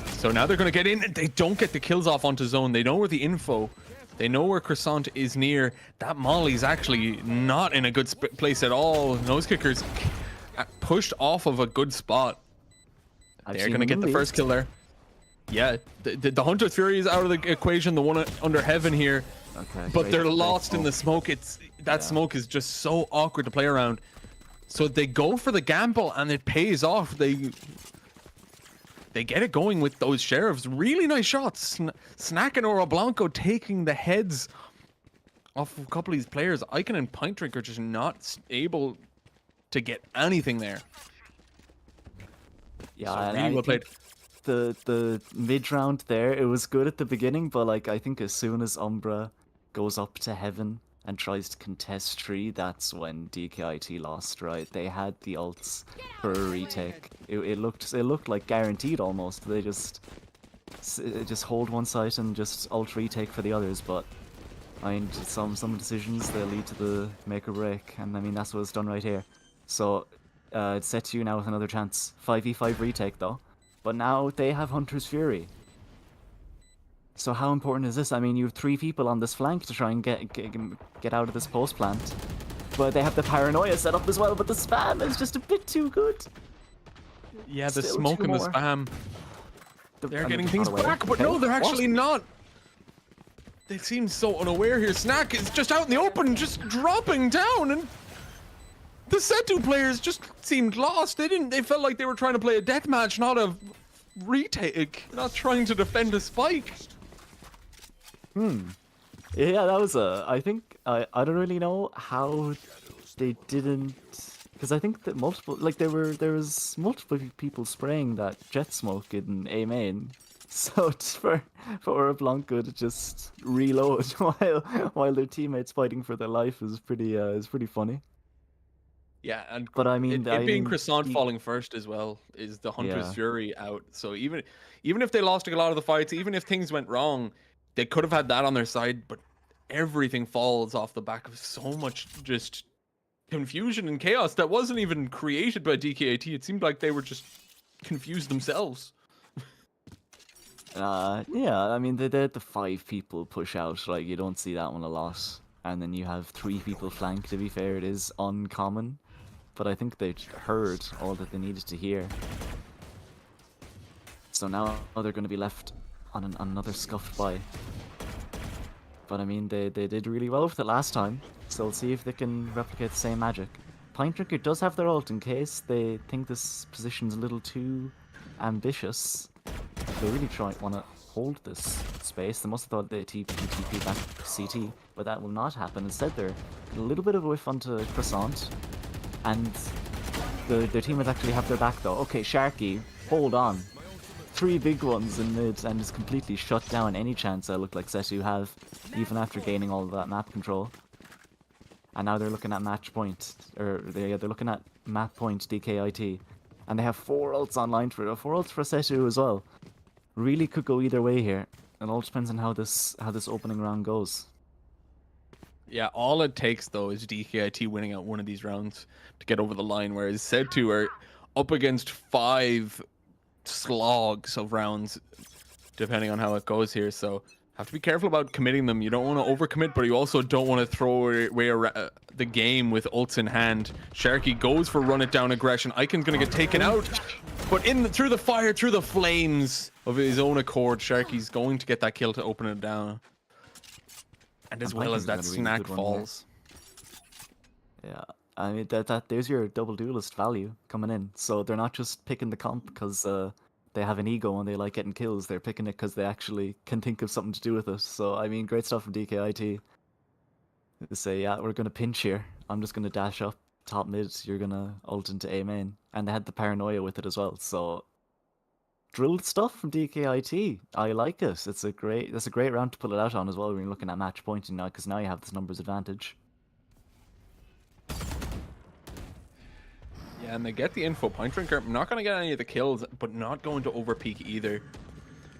So now they're going to get in. They don't get the kills off onto zone. They know where the info. They know where Croissant is near. That Molly's actually not in a good place at all. Nose kickers pushed off of a good spot. They're going to get the first kill there. Yeah, the Hunter's Fury is out of the equation. The one under heaven here. Okay, but they're lost in the smoke. That smoke is just so awkward to play around. So they go for the gamble and it pays off. They get it going with those sheriffs. Really nice shots. Snack and Ora Blanco taking the heads off of a couple of these players. Icon and Pint Drink are just not able to get anything there. Yeah, so really well played. The mid round there, it was good at the beginning, but like I think as soon as Umbra goes up to heaven and tries to contest 3, that's when DKIT lost, right? They had the ults for a retake. It looked like guaranteed almost. They just hold one site and just ult retake for the others, but I mean, some decisions they lead to the make or break, and I mean that's what's done right here. So it's SETU now with another chance. 5v5 retake though, but now they have Hunter's Fury. So how important is this? I mean, you have 3 people on this flank to try and get out of this post plant. But they have the paranoia set up as well, but the spam is just a bit too good. Yeah, the Still smoke 2 and the more. spam. They're getting things away. back, but Okay. no, they're actually not. They seem so unaware here. Snack is just out in the open, just dropping down, and the SETU players just seemed lost. They felt like they were trying to play a deathmatch, not a retake, not trying to defend a spike. Yeah, that was I think I don't really know how they didn't, because I think that there was multiple people spraying that jet smoke in A main, So it's for Blanco to just reload while their teammates fighting for their life is pretty funny. Yeah, and But I it being mean, Croissant falling first as well is the Hunter's yeah. Fury out. So even if they lost a lot of the fights, even if things went wrong, they could have had that on their side. But everything falls off the back of so much just confusion and chaos that wasn't even created by DKIT. It seemed like they were just confused themselves. Yeah, I mean, they had the 5 people push out, like, you don't see that one a lot. And then you have 3 people flank, to be fair, it is uncommon. But I think they heard all that they needed to hear. So now they're going to be left on another scuffed by. But I mean, they did really well with it last time, so we'll see if they can replicate the same magic. Pint Drinker does have their ult in case they think this position's a little too ambitious. They really want to hold this space. They must have thought they TP back CT, but that will not happen. Instead, they're a little bit of a whiff onto Croissant, and their teammates actually have their back though. Okay, Sharky, hold on. 3 big ones in mid, and is completely shut down any chance I look like SETU have, even after gaining all of that map control. And now they're looking at match point, or they're looking at map point DKIT, and they have 4 ults online for it. 4 ults for SETU as well. Really could go either way here. It all depends on how this opening round goes. Yeah, all it takes though is DKIT winning out one of these rounds to get over the line, whereas SETU are up against 5 slogs of rounds, depending on how it goes here. So have to be careful about committing them. You don't want to overcommit, but you also don't want to throw away the game with ults in hand. Sharky goes for run it down aggression. Icon's gonna get taken out, but through the fire, through the flames of his own accord, Sharky's going to get that kill to open it down. And as well as that snack falls. Yeah, I mean there's your double duelist value coming in. So they're not just picking the comp because they have an ego and they like getting kills. They're picking it because they actually can think of something to do with it. So I mean, great stuff from DKIT. They say, yeah, we're gonna pinch here. I'm just gonna dash up top mid. You're gonna ult into A main, and they had the paranoia with it as well. So drilled stuff from DKIT. I like it. That's a great round to pull it out on as well when you're looking at match pointing now, because now you have this numbers advantage. Yeah, and they get the info. Pint Drinker not going to get any of the kills, but not going to overpeak either.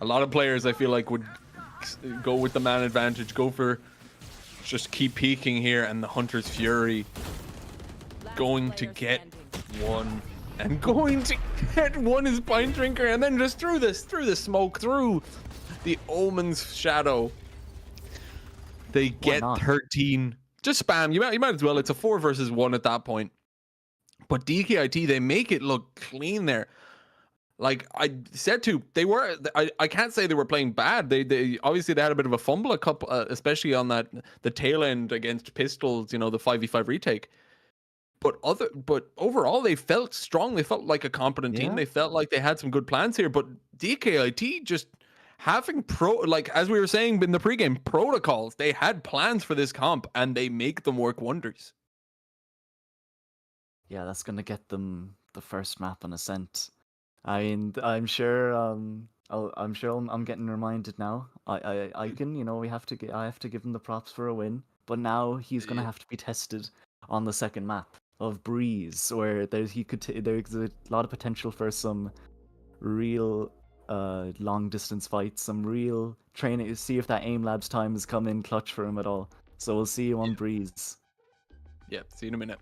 A lot of players, I feel like, would go with the man advantage, go for just keep peeking here, and the Hunter's Fury going to get one. And going to get one is Pint Drinker, and then just through the smoke, through the Omen's shadow, they get 13. Just spam. You might as well. It's a 4 versus 1 at that point. But DKIT, they make it look clean there. Like I said to, they were. I can't say they were playing bad. They obviously they had a bit of a fumble, a couple, especially on the tail end against Pistols. You know, the 5v5 retake. But overall, they felt strong. They felt like a competent team. They felt like they had some good plans here. But DKIT just having like as we were saying in the pregame, protocols. They had plans for this comp, and they make them work wonders. Yeah, that's gonna get them the first map on Ascent. I mean, I'm sure. I'm getting reminded now. I can, I have to give him the props for a win. But now he's gonna have to be tested on the second map of Breeze, where there's a lot of potential for some real long distance fights, some real training to see if that aim labs time has come in clutch for him at all. So we'll see you on Breeze. Yeah, see you in a minute.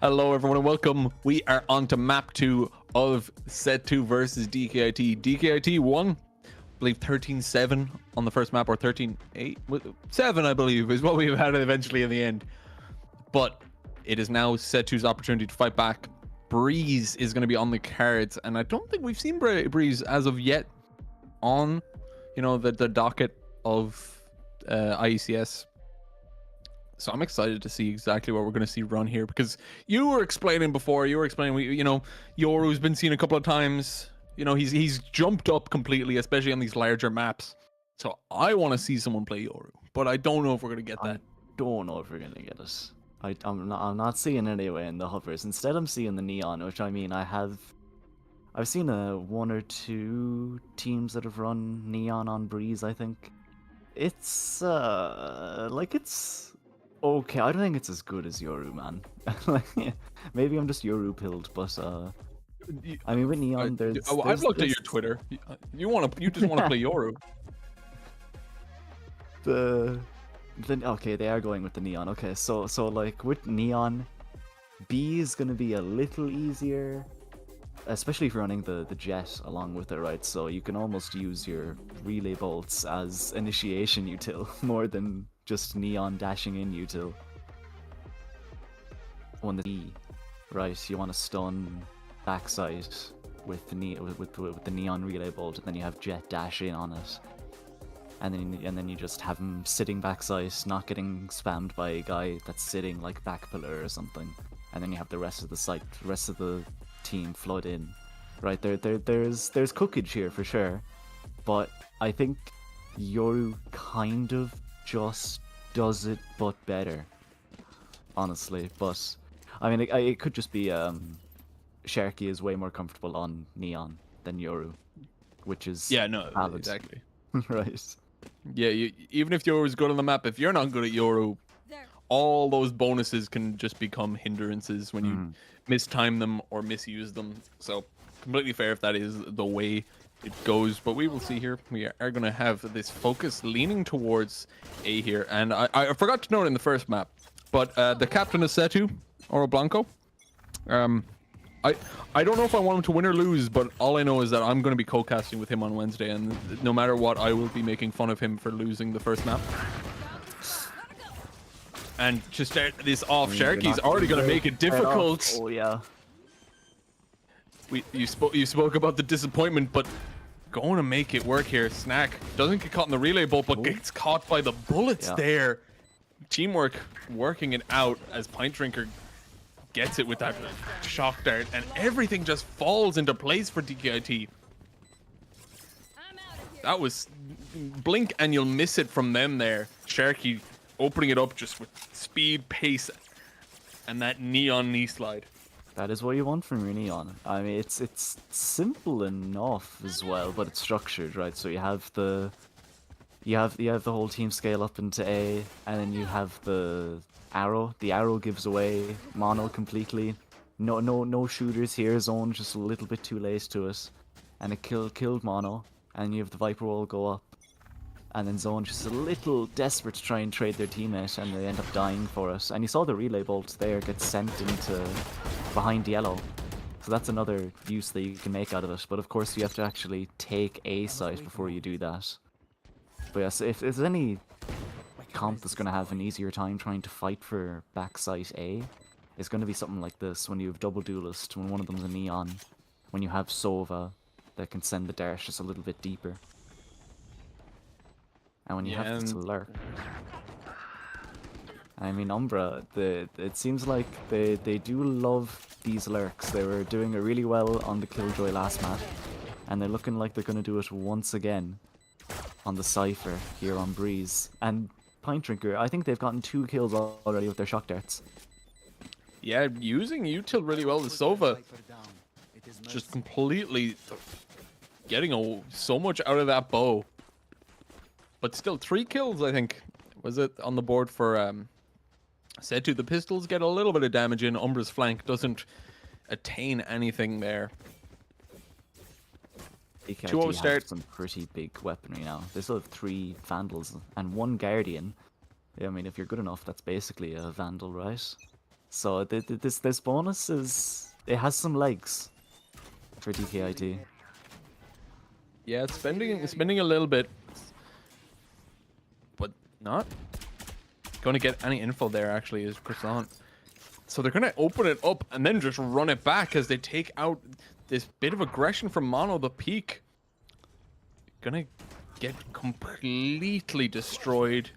Hello, everyone, and welcome. We are on to map 2 of SETU versus DKIT. DKIT won, I believe, 13-7 on the first map, or 13-8. 7, I believe, is what we've had eventually in the end. But it is now SETU's opportunity to fight back. Breeze is going to be on the cards, and I don't think we've seen Breeze as of yet on, you know, the docket of IECS. So I'm excited to see exactly what we're going to see run here, because you were explaining before, you know, Yoru's been seen a couple of times. You know, he's jumped up completely, especially on these larger maps. So I want to see someone play Yoru, but I don't know if we're going to get that. I don't know if we're going to get it. I'm not seeing it anyway in the hovers. Instead, I'm seeing the neon, which, I mean, I've seen one or two teams that have run neon on Breeze, I think. It's it's okay. I don't think it's as good as Yoru, man. Maybe I'm just Yoru pilled, but I mean, with neon, I've looked at your Twitter. You just want to play Yoru. Okay, they are going with the neon. Okay, so like with neon, B is gonna be a little easier, especially if you're running the jet along with it, right? So you can almost use your relay bolts as initiation util more than just neon dashing in util. On the E, right? You want to stun backside with the neon relay bolt, and then you have jet dash in on it. And then you just have him sitting backside, not getting spammed by a guy that's sitting like back pillar or something. And then you have the rest of the team flood in. Right, there's cookage here for sure. But I think Yoru kind of just does it but better. Honestly, but I mean it could just be Sharky is way more comfortable on neon than Yoru, which is valid. Exactly. Right. Yeah, even if Yoru's good on the map, if you're not good at Yoru, all those bonuses can just become hindrances when you mistime them or misuse them. So completely fair if that is the way it goes. But we will see here. We are going to have this focus leaning towards A here. And I forgot to note in the first map, but the captain of SETU, Oro Blanco, I don't know if I want him to win or lose, but all I know is that I'm going to be co-casting with him on Wednesday, and no matter what, I will be making fun of him for losing the first map. And to start this off, Sharky's already going to make it difficult. Oh yeah. You spoke about the disappointment, but going to make it work here. Snack doesn't get caught in the relay bolt, but gets caught by the bullets there. Teamwork working it out as Pint Drinker gets it with that shock dart, and everything just falls into place for DKIT. That was blink and you'll miss it from them there. Sharky opening it up just with speed, pace, and that neon knee slide. That is what you want from your neon. I mean, it's simple enough as well, but it's structured, right? So you have the whole team scale up into A, and then you have the arrow. The arrow gives away mono completely. No shooters here. Zone just a little bit too late to it, and it killed mono. And you have the Viper wall go up, and then Zone just a little desperate to try and trade their teammate, and they end up dying for it. And you saw the relay bolt there get sent into behind yellow, so that's another use that you can make out of it. But of course you have to actually take A site before you do that. But yes, if there's any comp that's going to have an easier time trying to fight for backside A, it's going to be something like this. When you have double duelist, when one of them's a neon, when you have Sova that can send the dash just a little bit deeper, and when you have this lurk. I mean, Umbra, it seems like they do love these lurks. They were doing it really well on the Killjoy last map, and they're looking like they're going to do it once again on the Cypher here on Breeze. And Pint Drinker, I think they've gotten 2 kills already with their shock darts. Yeah, using util really well. The Sova just completely getting so much out of that bow. But still, 3 kills, I think, was it on the board for SETU. The pistols get a little bit of damage in. Umbra's flank doesn't attain anything there. 2-0 start. Some pretty big weaponry now. They still have 3 Vandals and 1 Guardian. Yeah, I mean, if you're good enough, that's basically a Vandal, right? So this bonus it has some legs for DKIT. Yeah, it's spending a little bit, but not going to get any info there. Actually, is Croissant. So they're going to open it up and then just run it back as they take out this bit of aggression from Mono. The peak gonna get completely destroyed,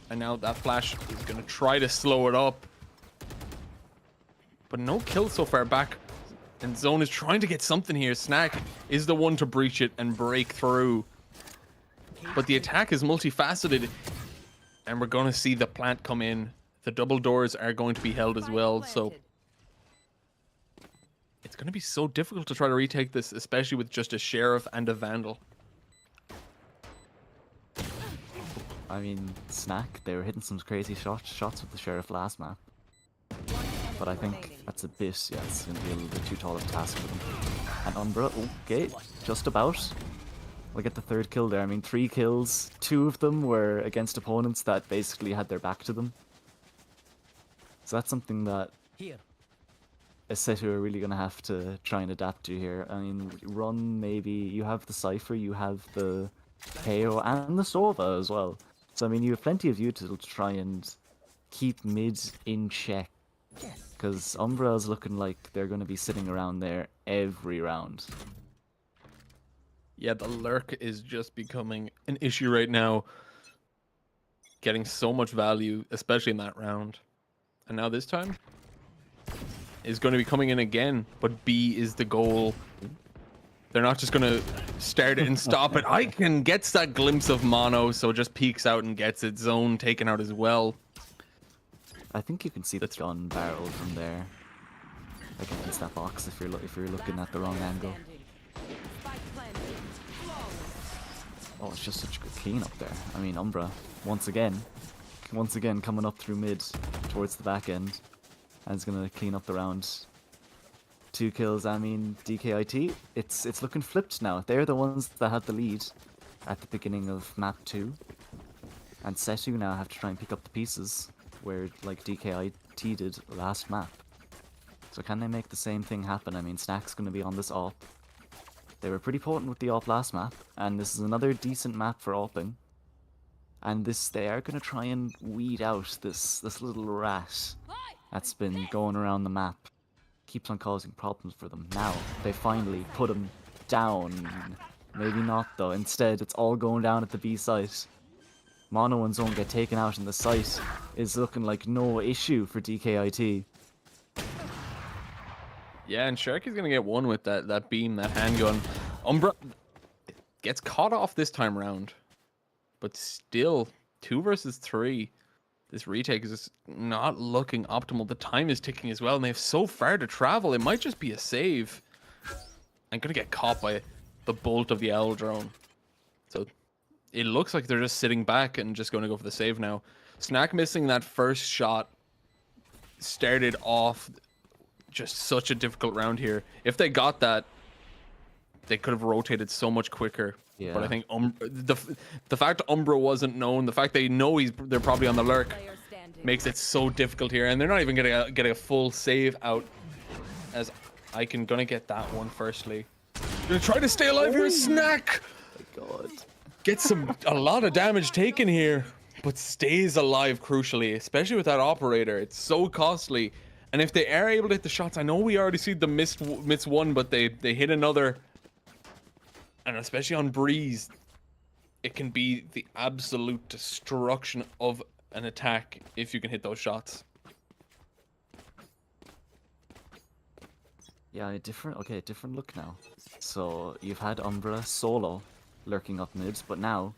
and now that flash is gonna try to slow it up, but no kill so far back. And Zone is trying to get something here. Snack is the one to breach it and break through, but the attack is multifaceted, and we're gonna see the plant come in. The double doors are going to be held as well, so it's going to be so difficult to try to retake this, especially with just a Sheriff and a Vandal. I mean, Snack, they were hitting some crazy shots with the Sheriff last map. But I think that's a bit, yeah, it's going to be a little bit too tall of a task for them. And Umbra, okay, just about. We'll get the third kill there. I mean, 3 kills, 2 of them were against opponents that basically had their back to them. So that's something that SETU are really going to have to try and adapt to here. I mean, run maybe, you have the Cypher, you have the KO and the Sova as well. So I mean, you have plenty of util to try and keep mid in check. Because Umbra's looking like they're going to be sitting around there every round. Yeah, the lurk is just becoming an issue right now. Getting so much value, especially in that round. And now this time is going to be coming in again, but B is the goal. They're not just going to start it and stop it. Icon gets that glimpse of Mono, so just peeks out and gets its Zone taken out as well. I think you can see the gun barrel from there, against that box if you're looking at the wrong angle. Oh, it's just such a good cleanup there. I mean, Umbra once again coming up through mid towards the back end, and is gonna clean up the round. 2 kills. I mean, DKIT, it's looking flipped now. They're the ones that had the lead at the beginning of map 2, and SETU now have to try and pick up the pieces where like DKIT did last map. So can they make the same thing happen? I mean, Snack's gonna be on this AWP. They were pretty potent with the AWP last map, and this is another decent map for AWPing. And they are gonna try and weed out this little rat that's been going around the map. Keeps on causing problems for them. Now, they finally put him down. Maybe not though, instead it's all going down at the B site. Mono and Zone get taken out, and the site is looking like no issue for DKIT. Yeah, and Shark is going to get one with that beam, that handgun. Umbra gets caught off this time round, but still 2 versus 3. This retake is just not looking optimal. The time is ticking as well, and they have so far to travel. It might just be a save. I'm going to get caught by the bolt of the Owl drone. So it looks like they're just sitting back and just going to go for the save now. Snack missing that first shot started off just such a difficult round here. If they got that, they could have rotated so much quicker. Yeah. But I think the fact Umbra wasn't known, the fact they know they're probably on the lurk, makes it so difficult here. And they're not even gonna get a full save out, as Icon gonna get that one firstly. Gonna try to stay alive here. Snack. Oh my god. Gets a lot of damage taken here, but stays alive crucially, especially with that operator. It's so costly. And if they are able to hit the shots, I know we already see the miss one, but they hit another. And especially on Breeze, it can be the absolute destruction of an attack if you can hit those shots. Yeah, different look now. So you've had Umbra solo lurking up mid, but now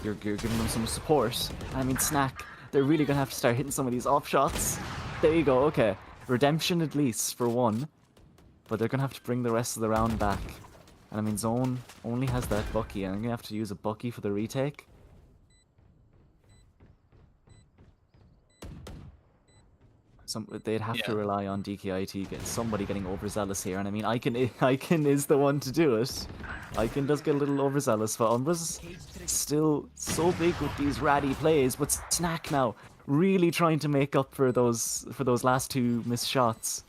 you're giving them some support. I mean, Snack, they're really gonna have to start hitting some of these off shots. There you go, okay. Redemption at least for one, but they're gonna have to bring the rest of the round back. And I mean, Zone only has that Bucky, and I'm gonna have to use a Bucky for the retake. They'd have to rely on DKIT, somebody getting overzealous here, and I mean, Icon is the one to do it. Iken does get a little overzealous, but Umbra's still so big with these ratty plays. But Snack now really trying to make up for those last two missed shots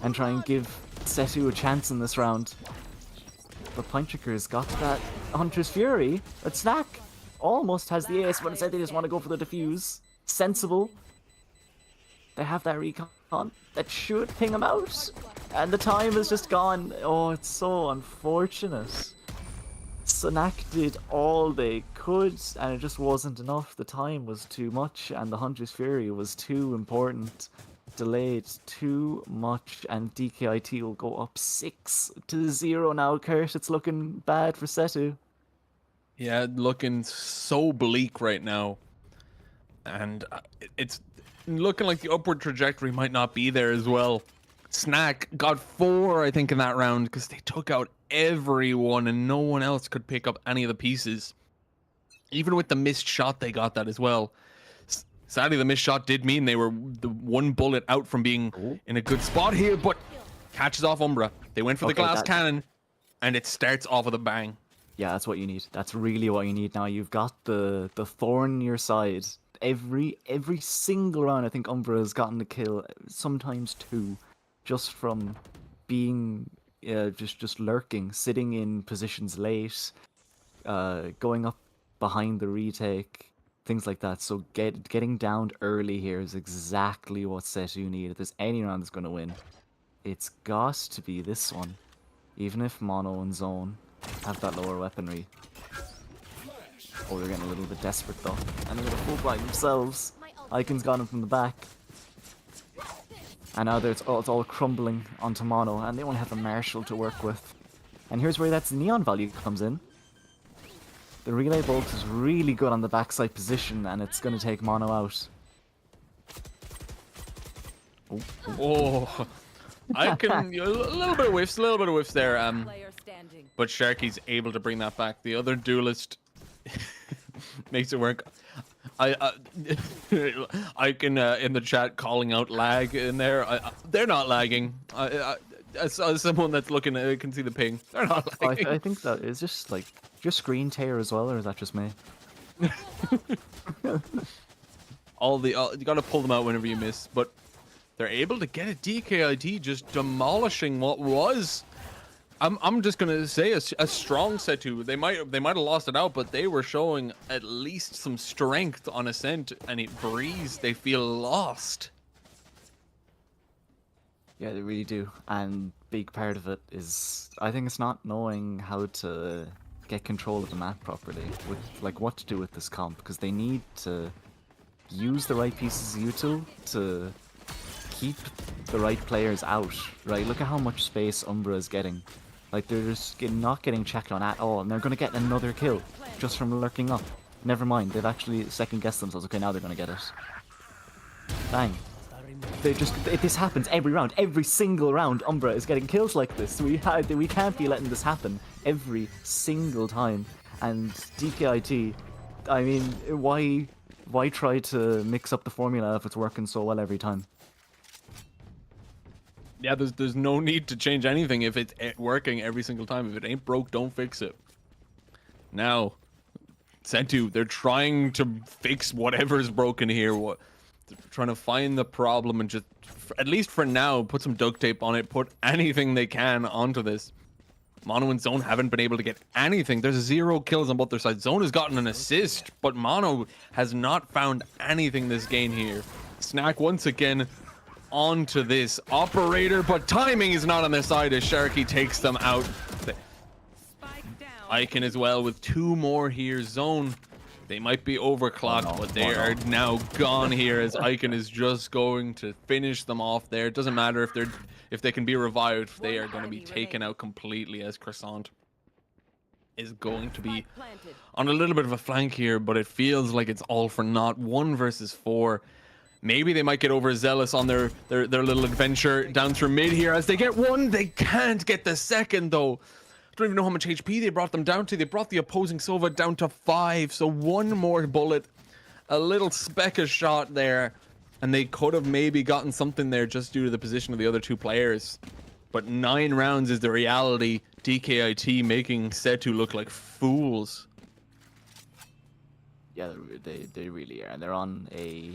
and try and give SETU a chance in this round. But Pintricker's got that Hunter's Fury, but Snack almost has the ace, but instead they just want to go for the defuse. Sensible. They have that recon that should ping him out. And the time is just gone. Oh, it's so unfortunate. Snack did all they could, and it just wasn't enough. The time was too much, and the Hunter's Fury was too important. Delayed too much, and DKIT will go up 6-0 now, Kurt. It's looking bad for SETU. Yeah, looking so bleak right now. And it's looking like the upward trajectory might not be there as well. Snack got 4, I think, in that round because they took out everyone and no one else could pick up any of the pieces. Even with the missed shot, they got that as well. Sadly, the missed shot did mean they were the one bullet out from being in a good spot here, but catches off Umbra. They went for the glass cannon, and it starts off with a bang. Yeah, that's what you need. That's really what you need now. You've got the thorn on your side. Every single round, I think Umbra has gotten a kill, sometimes 2, just from being just lurking, sitting in positions late, going up behind the retake. Things like that. So getting downed early here is exactly what SETU need. If there's any round that's going to win, it's got to be this one. Even if Mono and Zone have that lower weaponry. Oh, they're getting a little bit desperate though. And they're going to full blind themselves. Icon's got him from the back. And now it's all crumbling onto Mono, and they only have a Marshall to work with. And here's where that neon value comes in. The relay bolt is really good on the backside position, and it's going to take Mono out. Oh, I can a little bit of whiffs there. But Sharky's able to bring that back. The other duelist makes it work. I can in the chat calling out lag in there. They're not lagging. As someone that's looking at it can see the ping. They're not lagging. I think that is just like your screen tear as well, or is that just me? You gotta pull them out whenever you miss, but they're able to get a DKIT just demolishing what was. I'm just gonna say a strong SETU. They might have lost it out, but they were showing at least some strength on Ascent, and it Breeze they feel lost. Yeah, they really do. And big part of it is, I think it's not knowing how to get control of the map properly, with like what to do with this comp, because they need to use the right pieces of util to keep the right players out, right? Look at how much space Umbra is getting. Like, they're just not getting checked on at all, and they're going to get another kill just from lurking up. Never mind, they've actually second-guessed themselves. Okay, now they're going to get it. Bang. This happens every round. Every single round, Umbra is getting kills like this. We can't be letting this happen every single time. And DKIT, I mean, why try to mix up the formula if it's working so well every time? Yeah, there's no need to change anything if it's working every single time. If it ain't broke, don't fix it. Now, SETU, they're trying to fix whatever's broken here. They're trying to find the problem and just, at least for now, put some duct tape on it. Put anything they can onto this. Mono and Zone haven't been able to get anything. There's 0 kills on both their sides. Zone has gotten an assist, but Mono has not found anything this game here. Snack once again onto this operator, but timing is not on their side as Sharky takes them out. Iken as well with 2 more here. Zone, they might be overclocked, but they are now gone here as Iken is just going to finish them off there. It doesn't matter if they can be revived, they are going to be taken out completely as Croissant is going to be on a little bit of a flank here, but it feels like it's all for naught. 1 versus 4. Maybe they might get overzealous on their little adventure down through mid here. As they get 1, they can't get the second though. I don't even know how much HP they brought them down to. They brought the opposing Sova down to 5. So 1 more bullet, a little speck of shot there, and they could have maybe gotten something there just due to the position of the other 2 players. But 9 rounds is the reality. DKIT making SETU look like fools. Yeah, they really are, and they're on a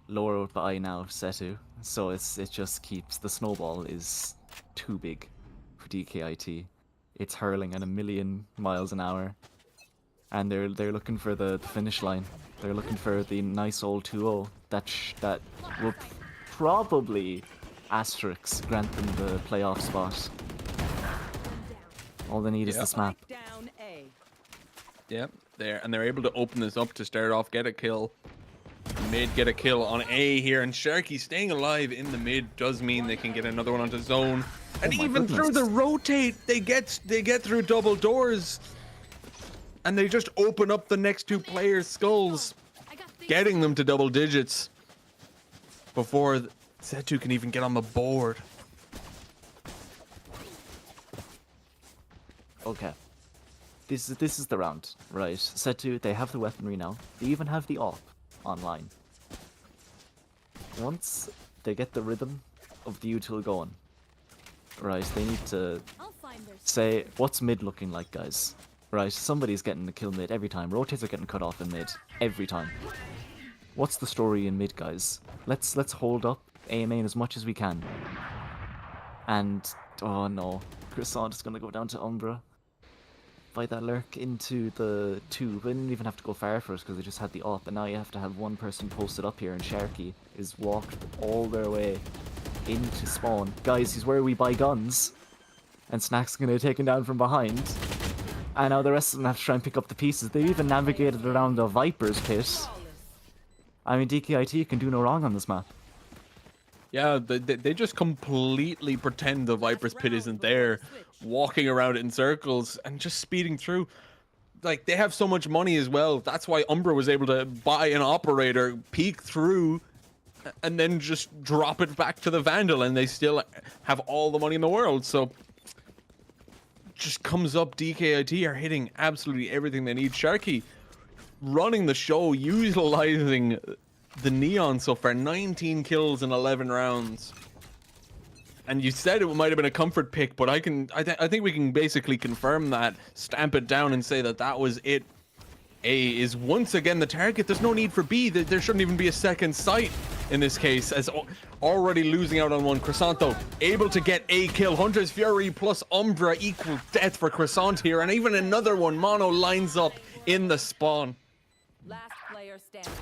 lower by now SETU, so it just keeps the snowball is too big for DKIT. It's hurling at 1,000,000 miles an hour, and they're looking for the finish line. They're looking for the nice old 2-0 that will probably asterisk grant them the playoff spot. All they need is this map. Spike down A. Yep, they're able to open this up to start off, get a kill. Mid get a kill on A here, and Sharky staying alive in the mid does mean they can get another one onto zone. And Oh my even through goodness. the rotate, they get through double doors. And they just open up the next two players' skulls, getting them to double digits before SETU can even get on the board. Okay. This is the round, right? SETU, they have the weaponry now. They even have the AWP online. Once they get the rhythm of the util going, right, they need to say, what's mid looking like, guys? Right, somebody's getting the kill mid every time. Rotates are getting cut off in mid every time. What's the story in mid, guys? Let's hold up, aim in as much as we can. And, oh no, Croissant is gonna go down to Umbra. Fight that lurk into the 2. They didn't even have to go far first because they just had the AWP, and now you have to have one person posted up here, and Sharky is walked all their way into spawn. Guys, he's where we buy guns, and Snack's gonna get taken down from behind. And now the rest of them have to try and pick up the pieces. They even navigated around the Viper's pit. I mean, DKIT can do no wrong on this map. Yeah, they just completely pretend the Viper's Pit isn't there, walking around in circles and just speeding through. Like, they have so much money as well. That's why Umbra was able to buy an operator, peek through, and then just drop it back to the Vandal, and they still have all the money in the world. So, just comes up, DKIT are hitting absolutely everything they need. Sharky running the show, utilizing the Neon so far, 19 kills in 11 rounds. And you said it might have been a comfort pick, but I think we can basically confirm that, stamp it down and say that that was it. A is once again the target. There's no need for B. There shouldn't even be a second sight in this case, as already losing out on one. Croissant, though, able to get a kill. Hunter's Fury plus Umbra equal death for Croissant here, and even another one. Mono lines up in the spawn. Last player standing.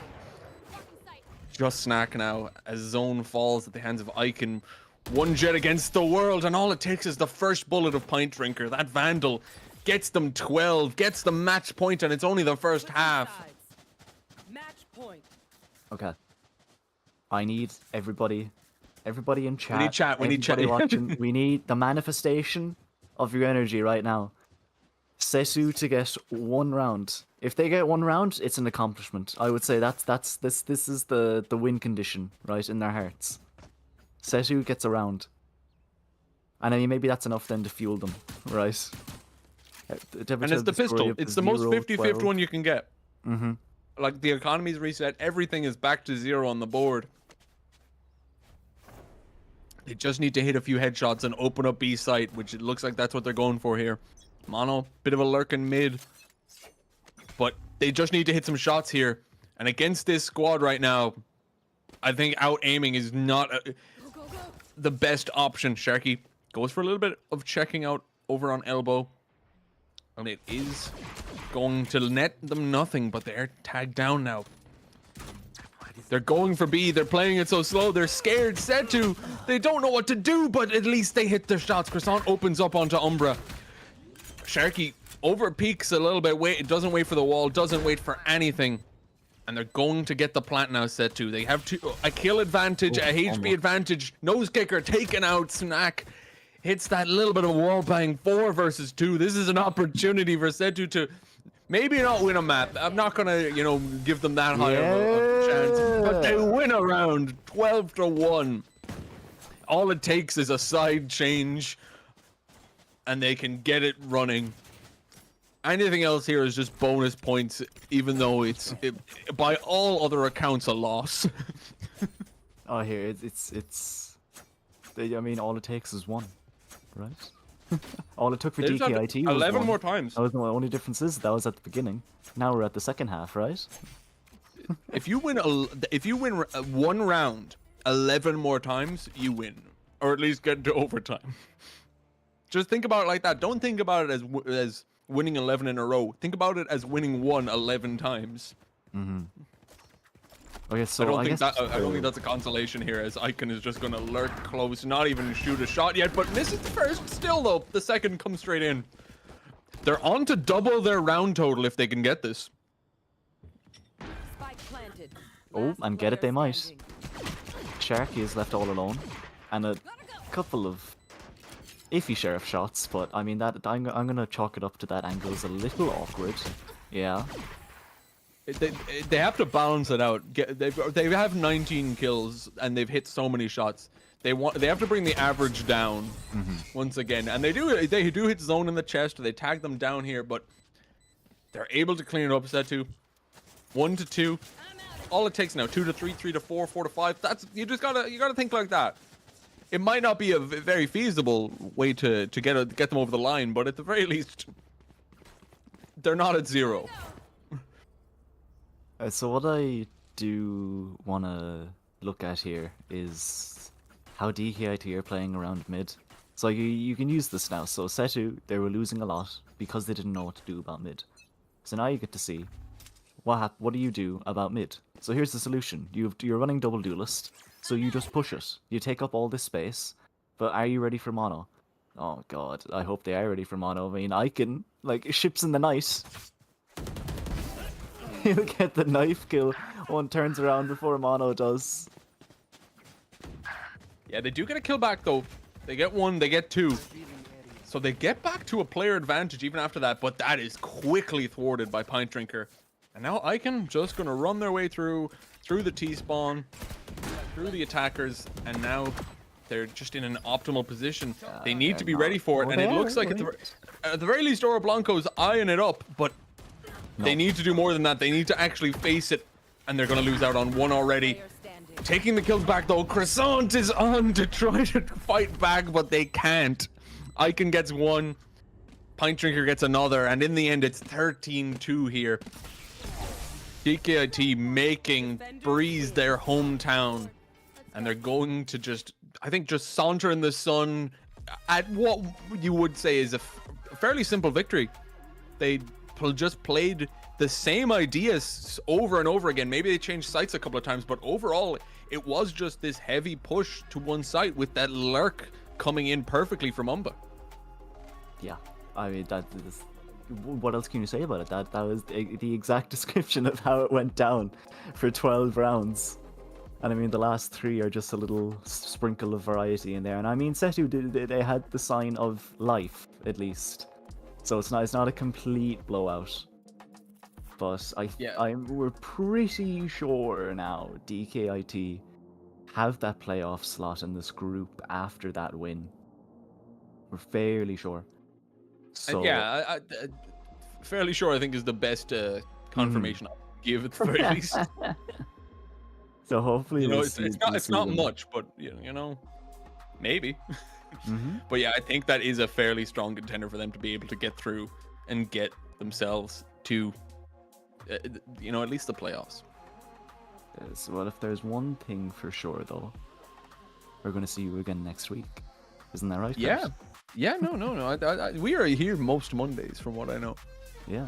Just Snack now, as zone falls at the hands of Icon. One jet against the world, and all it takes is the first bullet of Pint Drinker. That Vandal gets them 12, gets the match point, and it's only the first half. Match point. Okay. I need everybody in chat. We need chat, we need chat. everybody watching, we need the manifestation of your energy right now. SETU to get one round. If they get one round, it's an accomplishment. I would say this is the win condition, right, in their hearts. SETU gets a round. And I mean, maybe that's enough then to fuel them, right? And it's the pistol. It's the most 50-50 one you can get. Mm-hmm. Like, the economy's reset. Everything is back to 0 on the board. They just need to hit a few headshots and open up B site, which it looks like that's what they're going for here. Mono, bit of a lurk in mid. But they just need to hit some shots here. And against this squad right now, I think out-aiming is not the best option. Sharky goes for a little bit of checking out over on elbow. And it is going to net them nothing, but they're tagged down now. They're going for B. They're playing it so slow. They're scared. SETU, they don't know what to do, but at least they hit their shots. Croissant opens up onto Umbra. Sharky over peaks a little bit. It doesn't wait for the wall. Doesn't wait for anything. And they're going to get the plant now, SETU. They have a kill advantage, a HP advantage. Nose kicker taken out. Snack hits that little bit of a wall bang. 4 versus 2. This is an opportunity for SETU to maybe not win a map. I'm not going to, give them that high of a chance. But they win a round 12-1. All it takes is a side change, and they can get it running. Anything else here is just bonus points, even though it's by all other accounts a loss. Oh, here it's. I mean, all it takes is one, right? All it took for They've done DKIT was 11 one. more times. That was the only difference is that was at the beginning. Now we're at the second half, right? If you win one round 11 more times, you win, or at least get to overtime. Just think about it like that. Don't think about it as winning 11 in a row. Think about it as winning 11 times. Okay, so I don't think that's a consolation here, as Icon is just going to lurk close, not even shoot a shot yet, but misses the first. Still, though, the second comes straight in. They're on to double their round total if they can get this. Spike planted. Oh, Last and get it, they player might. standing. Sharky is left all alone, and a couple of iffy sheriff shots, but I mean that I'm gonna chalk it up to that angle is a little awkward. Yeah. They have to balance it out. They have 19 kills and they've hit so many shots. They have to bring the average down once again, and they do hit zone in the chest. They tag them down here, but they're able to clean it up. SETU 1 to 2. All it takes now 2 to 3, 3 to 4, 4 to 5. That's you gotta think like that. It might not be a very feasible way to get them over the line, but at the very least, they're not at 0. So what I do want to look at here is how DKIT are playing around mid. So you can use this now. So SETU, they were losing a lot because they didn't know what to do about mid. So now you get to see what do you do about mid. So here's the solution. You're running double duelist, so you just push it. You take up all this space, but are you ready for mono? Oh god, I hope they are ready for mono. I mean, Icon, like, ships in the night. He'll get the knife kill. One turns around before mono does. Yeah, they do get a kill back though. They get 1, they get 2. So they get back to a player advantage even after that, but that is quickly thwarted by Pint Drinker. And now Icon just gonna run their way through the T-spawn, through the attackers, and now they're just in an optimal position. They need to be ready for it, and it looks like at the very least Oro Blanco's eyeing it up, but they need to do more than that. They need to actually face it, and they're gonna lose out on 1 already. Player standing. Taking the kills back though, Croissant is on to try to fight back, but they can't. Icon gets 1, Pint Drinker gets another, and in the end it's 13-2 here. DKIT making Breeze their hometown, and they're going to just saunter in the sun at what you would say is a fairly simple victory. They just played the same ideas over and over again. Maybe they changed sites a couple of times, but overall it was just this heavy push to one site with that lurk coming in perfectly from Umba. Yeah, I mean, that is, what else can you say about it? That was the exact description of how it went down for 12 rounds. And I mean, the last 3 are just a little sprinkle of variety in there. And I mean, SETU, they had the sign of life, at least. So it's not a complete blowout. But we're pretty sure now DKIT have that playoff slot in this group after that win. We're fairly sure. So I fairly sure I think is the best confirmation I'll give at the very least. So hopefully, it's not much, but you know, maybe. But yeah, I think that is a fairly strong contender for them to be able to get through and get themselves to, at least the playoffs. Yes, well, if there's one thing for sure, though, we're going to see you again next week. Isn't that right? Yeah. Chris? Yeah, no. We are here most Mondays, from what I know. Yeah.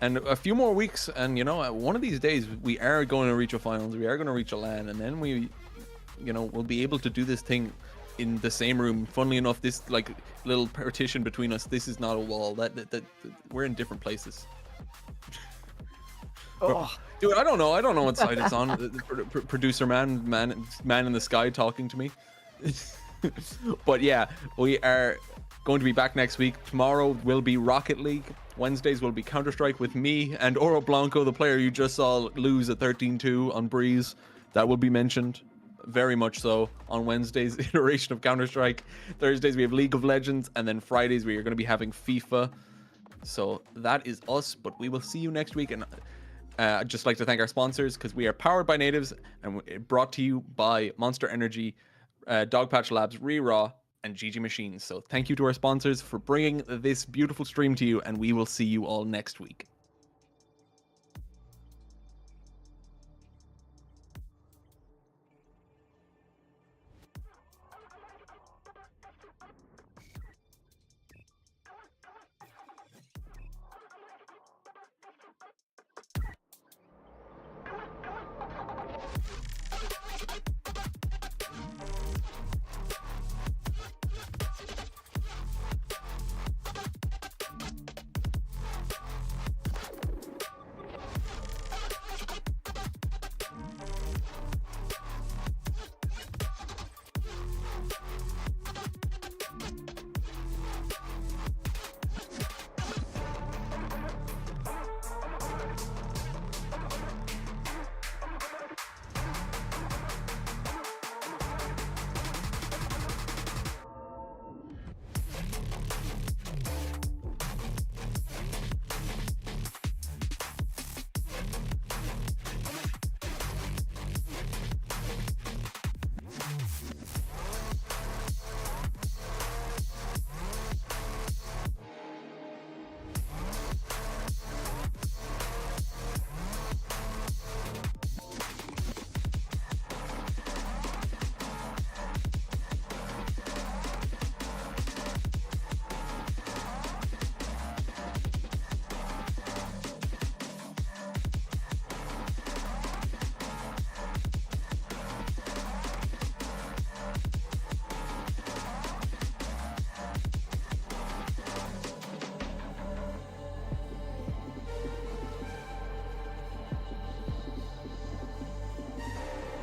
And a few more weeks, and one of these days we are going to reach a finals. We are going to reach a LAN, and then we'll be able to do this thing in the same room. Funnily enough, this little partition between us, this is not a wall. That we're in different places. Oh. Dude, I don't know what side it's on. The producer man in the sky talking to me. But yeah, we are going to be back next week. Tomorrow will be Rocket League. Wednesdays will be Counter-Strike with me and Oro Blanco, the player you just saw lose at 13-2 on Breeze. That will be mentioned very much so on Wednesday's iteration of Counter-Strike. Thursdays we have League of Legends, and then Fridays we are going to be having FIFA. So that is us, but we will see you next week. And I'd just like to thank our sponsors, because we are powered by Natives and brought to you by Monster Energy, Dogpatch Labs, Re-Raw, and GG Machines. So thank you to our sponsors for bringing this beautiful stream to you, and we will see you all next week.